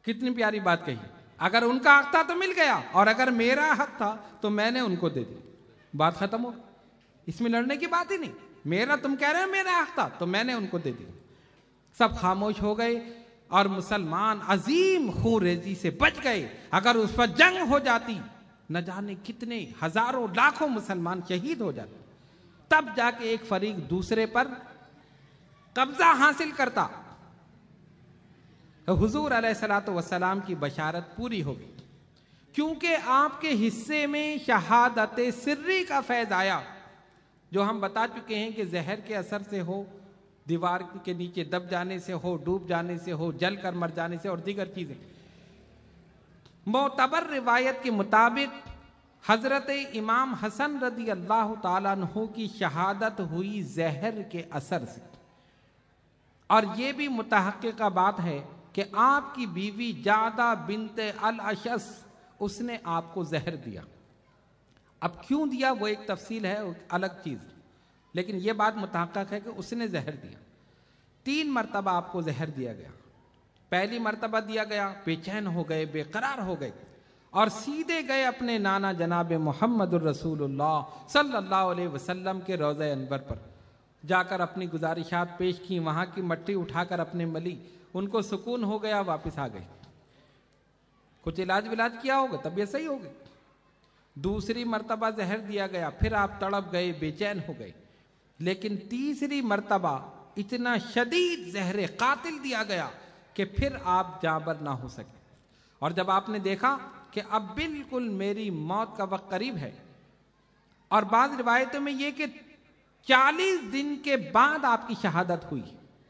کتنی پیاری بات کہی، اگر ان کا حق تھا تو مل گیا، اور اگر میرا حق تھا تو میں نے ان کو دے دی، بات ختم ہو، اس میں لڑنے کی بات ہی نہیں۔ میرا، تم کہہ رہے ہیں میرا حق تھا تو میں نے ان کو دے دی۔ سب خاموش ہو گئے اور مسلمان عظیم خون ریزی سے بچ گئے۔ اگر اس پر جنگ ہو جاتی نہ جانے کتنے ہزاروں لاکھوں مسلمان شہید ہو جاتے، تب جا کے ایک فریق دوسرے پر قبضہ حاصل کرتا۔ حضور علیہ الصلوۃ والسلام کی بشارت پوری ہو گئی، کیونکہ آپ کے حصے میں شہادت سری کا فیض آیا، جو ہم بتا چکے ہیں کہ زہر کے اثر سے ہو، دیوار کے نیچے دب جانے سے ہو، ڈوب جانے سے ہو، جل کر مر جانے سے، اور دیگر چیزیں۔ معتبر روایت کے مطابق حضرت امام حسن رضی اللہ تعالیٰ عنہ کی شہادت ہوئی زہر کے اثر سے، اور یہ بھی متحققہ بات ہے کہ آپ کی بیوی جعدہ بنت الاشعث، اس نے آپ کو زہر دیا۔ اب کیوں دیا وہ ایک تفصیل ہے، الگ چیز، لیکن یہ بات متحقق ہے کہ اس نے زہر دیا۔ 3 مرتبہ آپ کو زہر دیا گیا۔ پہلی مرتبہ دیا گیا، بے چین ہو گئے، بے قرار ہو گئے، اور سیدھے گئے اپنے نانا جناب محمد الرسول اللہ صلی اللہ علیہ وسلم کے روضہ انور پر، جا کر اپنی گزارشات پیش کی، وہاں کی مٹی اٹھا کر اپنے ملی، ان کو سکون ہو گیا، واپس آ گئے۔ کچھ علاج کیا ہوگا، طبیعت صحیح ہو گئی۔ دوسری مرتبہ زہر دیا گیا، پھر آپ تڑپ گئے، بے چین ہو گئے، لیکن تیسری مرتبہ اتنا شدید زہر قاتل دیا گیا کہ پھر آپ جاں بر نہ ہو سکے۔ اور جب آپ نے دیکھا کہ اب بالکل میری موت کا وقت قریب ہے، اور بعض روایتوں میں یہ کہ 40 دن کے بعد آپ کی شہادت ہوئی،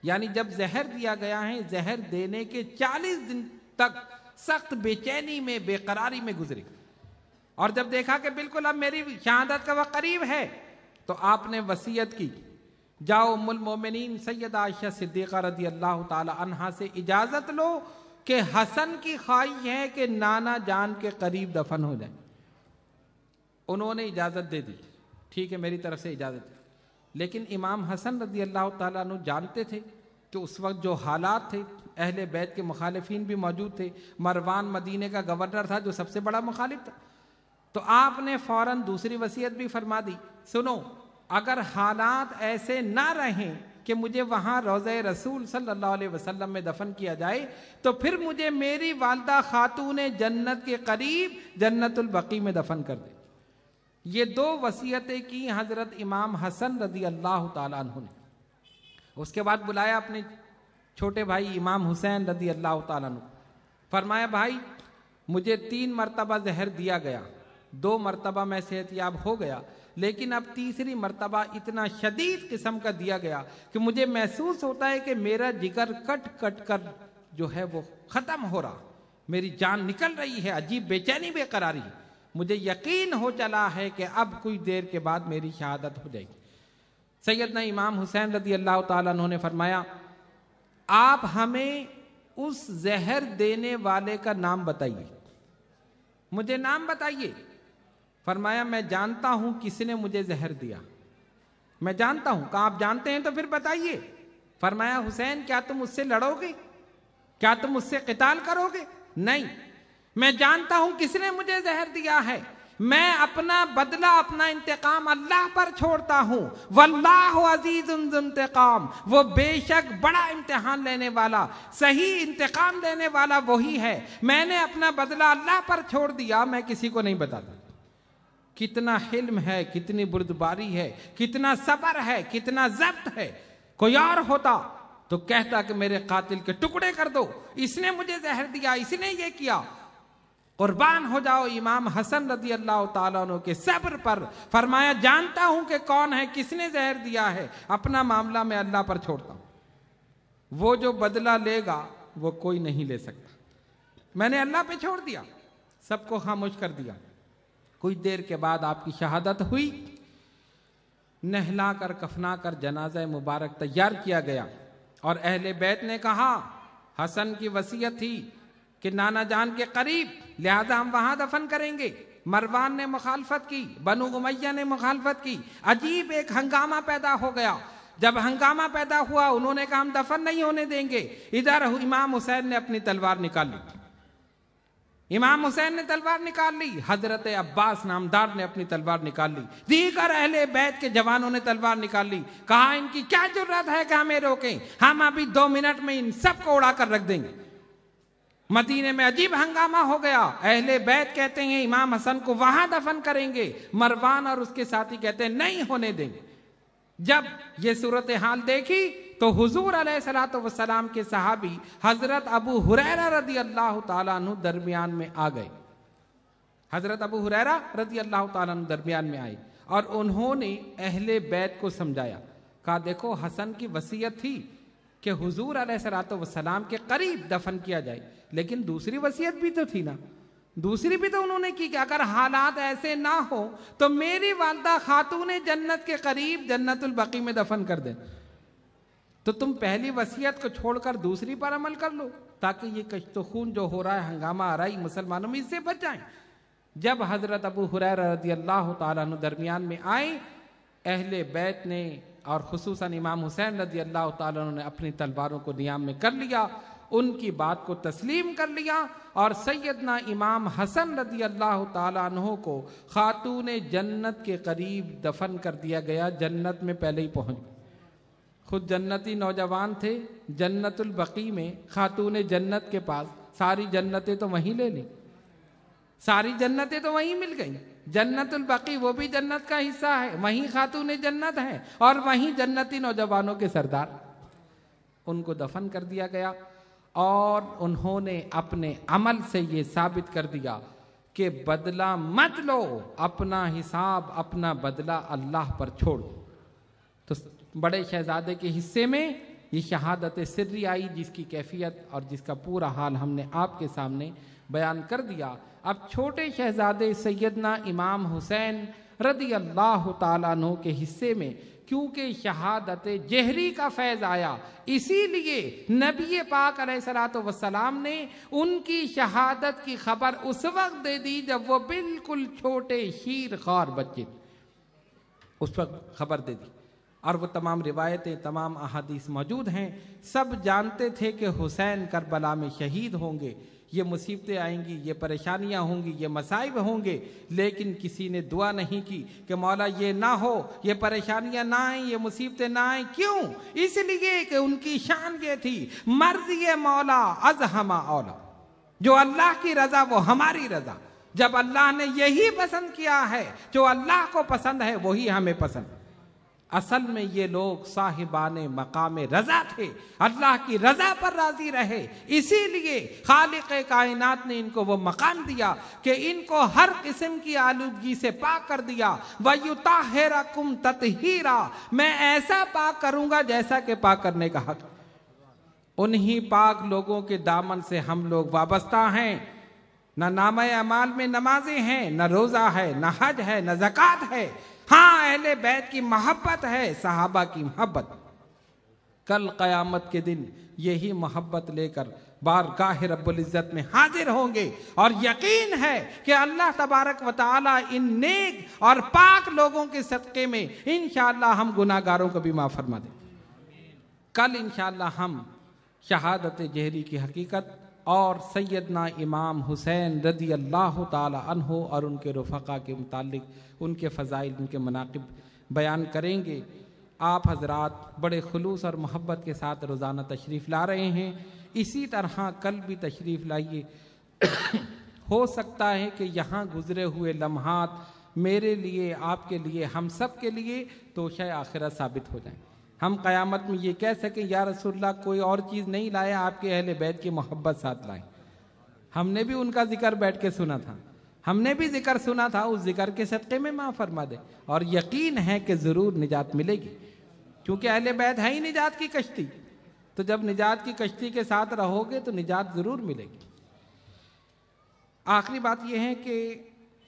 یعنی جب زہر دیا گیا ہے، زہر دینے کے 40 دن تک سخت بے چینی میں، بے قراری میں گزری، اور جب دیکھا کہ بالکل اب میری شہادت کا وقت قریب ہے، تو آپ نے وصیت کی، جاؤ ام المومنین سیدہ عائشہ صدیقہ رضی اللہ تعالی عنہا سے اجازت لو کہ حسن کی خواہش ہے کہ نانا جان کے قریب دفن ہو جائے۔ انہوں نے اجازت دے دی، ٹھیک ہے میری طرف سے اجازت ہے، لیکن امام حسن رضی اللہ تعالیٰ عنہ جانتے تھے کہ اس وقت جو حالات تھے، اہل بیت کے مخالفین بھی موجود تھے، مروان مدینے کا گورنر تھا جو سب سے بڑا مخالف تھا، تو آپ نے فوراً دوسری وصیت بھی فرما دی، سنو اگر حالات ایسے نہ رہیں کہ مجھے وہاں روضہ رسول صلی اللہ علیہ وسلم میں دفن کیا جائے، تو پھر مجھے میری والدہ خاتون جنت کے قریب جنت البقیع میں دفن کر دے۔ یہ 2 وصیتیں کی حضرت امام حسن رضی اللہ تعالیٰ عنہ نے۔ اس کے بعد بلایا اپنے چھوٹے بھائی امام حسین رضی اللہ تعالیٰ عنہ، فرمایا بھائی مجھے 3 مرتبہ زہر دیا گیا، 2 مرتبہ میں صحت یاب ہو گیا، لیکن اب تیسری مرتبہ اتنا شدید قسم کا دیا گیا کہ مجھے محسوس ہوتا ہے کہ میرا جگر کٹ کٹ کر جو ہے وہ ختم ہو رہا، میری جان نکل رہی ہے، عجیب بے چینی بے قراری، مجھے یقین ہو چلا ہے کہ اب کچھ دیر کے بعد میری شہادت ہو جائے گی۔ سیدنا امام حسین رضی اللہ تعالیٰ عنہ نے فرمایا آپ ہمیں اس زہر دینے والے کا نام بتائیے، مجھے نام بتائیے۔ فرمایا میں جانتا ہوں کس نے مجھے زہر دیا، میں جانتا ہوں۔ کہا آپ جانتے ہیں تو پھر بتائیے۔ فرمایا حسین کیا تم اس سے لڑو گے؟ کیا تم اس سے قتال کرو گے؟ نہیں، میں جانتا ہوں کس نے مجھے زہر دیا ہے، میں اپنا بدلہ، اپنا انتقام اللہ پر چھوڑتا ہوں، واللہ عزیز ذو انتقام، وہ بے شک بڑا امتحان لینے والا، صحیح انتقام لینے والا وہی ہے، میں نے اپنا بدلہ اللہ پر چھوڑ دیا، میں کسی کو نہیں بتاتا۔ کتنا حلم ہے، کتنی بردباری ہے، کتنا صبر ہے، کتنا ضبط ہے۔ کوئی اور ہوتا تو کہتا کہ میرے قاتل کے ٹکڑے کر دو، اس نے مجھے زہر دیا، اس نے یہ کیا۔ قربان ہو جاؤ امام حسن رضی اللہ تعالیٰ عنہ کے صبر پر۔ فرمایا جانتا ہوں کہ کون ہے، کس نے زہر دیا ہے، اپنا معاملہ میں اللہ پر چھوڑتا ہوں، وہ جو بدلہ لے گا وہ کوئی نہیں لے سکتا، میں نے اللہ پہ چھوڑ دیا، سب کو خاموش کر دیا۔ کچھ دیر کے بعد آپ کی شہادت ہوئی، نہلا کر کفنا کر جنازہ مبارک تیار کیا گیا، اور اہل بیت نے کہا حسن کی وصیت تھی کہ نانا جان کے قریب، لہذا ہم وہاں دفن کریں گے۔ مروان نے مخالفت کی، بنو امیہ نے مخالفت کی، عجیب ایک ہنگامہ پیدا ہو گیا۔ جب ہنگامہ پیدا ہوا انہوں نے کہا ہم دفن نہیں ہونے دیں گے۔ ادھر امام حسین نے اپنی تلوار نکال لی، امام حسین نے تلوار نکال لی، حضرت عباس نامدار نے اپنی تلوار نکال لی، دیگر اہل بیت کے جوانوں نے تلوار نکال لی، کہا ان کی کیا جرات ہے کہ ہمیں روکیں، ہم ابھی 2 منٹ میں ان سب کو اڑا کر رکھ دیں گے۔ مدینے میں عجیب ہنگامہ ہو گیا، اہل بیت کہتے ہیں امام حسن کو وہاں دفن کریں گے، مروان اور اس کے ساتھی کہتے ہیں نہیں ہونے دیں گے۔ جب یہ صورتحال دیکھی تو حضور علیہ الصلوۃ والسلام کے صحابی حضرت ابو ہریرہ رضی اللہ تعالیٰ عنہ درمیان میں آ گئے۔ حضرت ابو ہریرہ رضی اللہ تعالیٰ عنہ درمیان میں آئے اور انہوں نے اہل بیت کو سمجھایا، کہا دیکھو حسن کی وصیت تھی کہ حضور علیہ الصلوۃ والسلام کے قریب دفن کیا جائے، لیکن دوسری وصیت بھی تو تھی نا، دوسری بھی تو انہوں نے کی کہ اگر حالات ایسے نہ ہو تو میری والدہ خاتون جنت کے قریب جنت البقیع میں دفن کر دیں، تو تم پہلی وصیت کو چھوڑ کر دوسری پر عمل کر لو تاکہ یہ کشت و خون جو ہو رہا ہے، ہنگامہ آرائی مسلمانوں میں، اس سے بچ جائیں۔ جب حضرت ابو ہریرہ رضی اللہ تعالیٰ عنہ درمیان میں آئے، اہل بیت نے اور خصوصاً امام حسین رضی اللہ تعالیٰ عنہ نے اپنی تلواروں کو نیام میں کر لیا، ان کی بات کو تسلیم کر لیا، اور سیدنا امام حسن رضی اللہ تعالیٰ عنہ کو خاتون جنت کے قریب دفن کر دیا گیا، جنت میں پہلے ہی پہنچ گئے۔ خود جنتی نوجوان تھے، جنت البقیع میں خاتون جنت کے پاس، ساری جنتیں تو وہیں لے لیں، ساری جنتیں تو وہیں مل گئیں۔ جنت البقیع وہ بھی جنت کا حصہ ہے، وہیں خاتون جنت ہیں اور وہیں جنتی نوجوانوں کے سردار، ان کو دفن کر دیا گیا۔ اور انہوں نے اپنے عمل سے یہ ثابت کر دیا کہ بدلہ مت لو، اپنا حساب اپنا بدلہ اللہ پر چھوڑ دو۔ تو بڑے شہزادے کے حصے میں یہ شہادت سری آئی، جس کی کیفیت اور جس کا پورا حال ہم نے آپ کے سامنے بیان کر دیا۔ اب چھوٹے شہزادے سیدنا امام حسین رضی اللہ تعالیٰ عنہ کے حصے میں کیونکہ شہادت جہری کا فیض آیا، اسی لیے نبی پاک علیہ الصلوۃ والسلام نے ان کی شہادت کی خبر اس وقت دے دی جب وہ بالکل چھوٹے شیر خوار بچے، اس وقت خبر دے دی۔ اور وہ تمام روایتیں، تمام احادیث موجود ہیں، سب جانتے تھے کہ حسین کربلا میں شہید ہوں گے، یہ مصیبتیں آئیں گی، یہ پریشانیاں ہوں گی، یہ مصائب ہوں گے، لیکن کسی نے دعا نہیں کی کہ مولا یہ نہ ہو، یہ پریشانیاں نہ آئیں، یہ مصیبتیں نہ آئیں۔ کیوں؟ اس لیے کہ ان کی شان یہ تھی، مرضی مولا از ہما اولا، جو اللہ کی رضا وہ ہماری رضا، جب اللہ نے یہی پسند کیا ہے، جو اللہ کو پسند ہے وہی ہمیں پسند۔ اصل میں یہ لوگ صاحبان مقام رضا تھے، اللہ کی رضا پر راضی رہے، اسی لیے خالق کائنات نے ان کو وہ مقام دیا کہ ان کو ہر قسم کی آلودگی سے پاک کر دیا۔ وَيُطَهِّرَكُمْ تَطْهِيرًا، میں ایسا پاک کروں گا جیسا کہ پاک کرنے کا حق۔ انہی پاک لوگوں کے دامن سے ہم لوگ وابستہ ہیں، نہ نامہ اعمال میں نمازیں ہیں، نہ روزہ ہے، نہ حج ہے، نہ زکوٰۃ ہے، ہاں اہل بیت کی محبت ہے، صحابہ کی محبت۔ کل قیامت کے دن یہی محبت لے کر بارگاہ رب العزت میں حاضر ہوں گے، اور یقین ہے کہ اللہ تبارک و تعالی ان نیک اور پاک لوگوں کے صدقے میں انشاءاللہ ہم گناہگاروں کو بھی معاف فرما دیں۔ کل انشاءاللہ ہم شہادت جہری کی حقیقت اور سیدنا امام حسین رضی اللہ تعالی عنہ اور ان کے رفقا کے متعلق ان کے فضائل، ان کے مناقب بیان کریں گے۔ آپ حضرات بڑے خلوص اور محبت کے ساتھ روزانہ تشریف لا رہے ہیں، اسی طرح کل بھی تشریف لائیے۔ ہو سکتا ہے کہ یہاں گزرے ہوئے لمحات میرے لیے، آپ کے لیے، ہم سب کے لیے توشہ آخرت ثابت ہو جائیں، ہم قیامت میں یہ کہہ سکیں یا رسول اللہ کوئی اور چیز نہیں لایا، آپ کے اہل بیت کی محبت ساتھ لائیں۔ ہم نے بھی ان کا ذکر بیٹھ کے سنا تھا، ہم نے بھی ذکر سنا تھا، اس ذکر کے صدقے میں معاف فرما دے، اور یقین ہے کہ ضرور نجات ملے گی، کیونکہ اہل بیت ہے ہی نجات کی کشتی، تو جب نجات کی کشتی کے ساتھ رہو گے تو نجات ضرور ملے گی۔ آخری بات یہ ہے کہ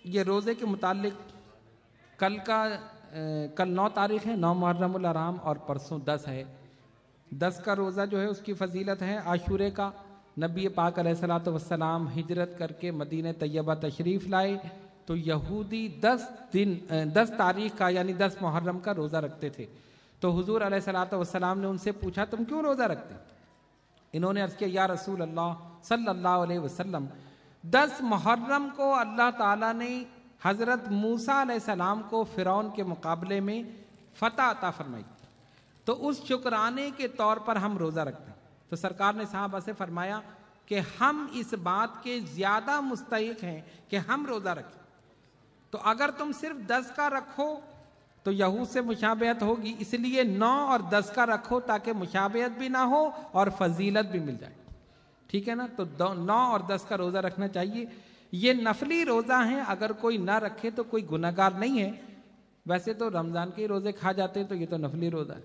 یہ روزے کے متعلق کل 9 تاریخ ہے، 9 محرم الحرام، اور پرسوں 10 ہے۔ 10 کا روزہ جو ہے اس کی فضیلت ہے عاشورے کا۔ نبی پاک علیہ الصلوۃ والسلام ہجرت کر کے مدینہ طیبہ تشریف لائے تو یہودی 10 تاریخ کا یعنی 10 محرم کا روزہ رکھتے تھے، تو حضور علیہ الصلوۃ والسلام نے ان سے پوچھا تم کیوں روزہ رکھتے؟ انہوں نے عرض کیا یا رسول اللہ صلی اللہ علیہ وسلم، 10 محرم کو اللہ تعالیٰ نے حضرت موسیٰ علیہ السلام کو فرعون کے مقابلے میں فتح عطا فرمائی، تو اس شکرانے کے طور پر ہم روزہ رکھتے ہیں۔ تو سرکار نے صحابہ سے فرمایا کہ ہم اس بات کے زیادہ مستحق ہیں کہ ہم روزہ رکھیں، تو اگر تم صرف 10 کا رکھو تو یہود سے مشابہت ہوگی، اس لیے 9 اور 10 کا رکھو تاکہ مشابہت بھی نہ ہو اور فضیلت بھی مل جائے، ٹھیک ہے نا؟ تو 9 اور 10 کا روزہ رکھنا چاہیے۔ یہ نفلی روزہ ہیں، اگر کوئی نہ رکھے تو کوئی گناہ گار نہیں ہے، ویسے تو رمضان کے روزے کھا جاتے ہیں تو یہ تو نفلی روزہ ہے۔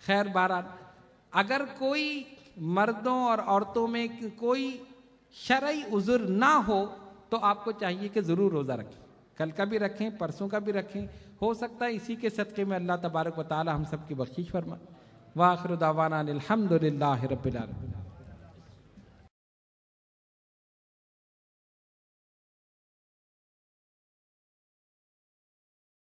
خیر بہرحال اگر کوئی مردوں اور عورتوں میں کوئی شرعی عذر نہ ہو تو آپ کو چاہیے کہ ضرور روزہ رکھیں، کل کا بھی رکھیں، پرسوں کا بھی رکھیں، ہو سکتا ہے اسی کے صدقے میں اللہ تبارک و تعالی ہم سب کی بخشش فرمائے۔ وآخر دعوانا الحمد للہ رب العالمین۔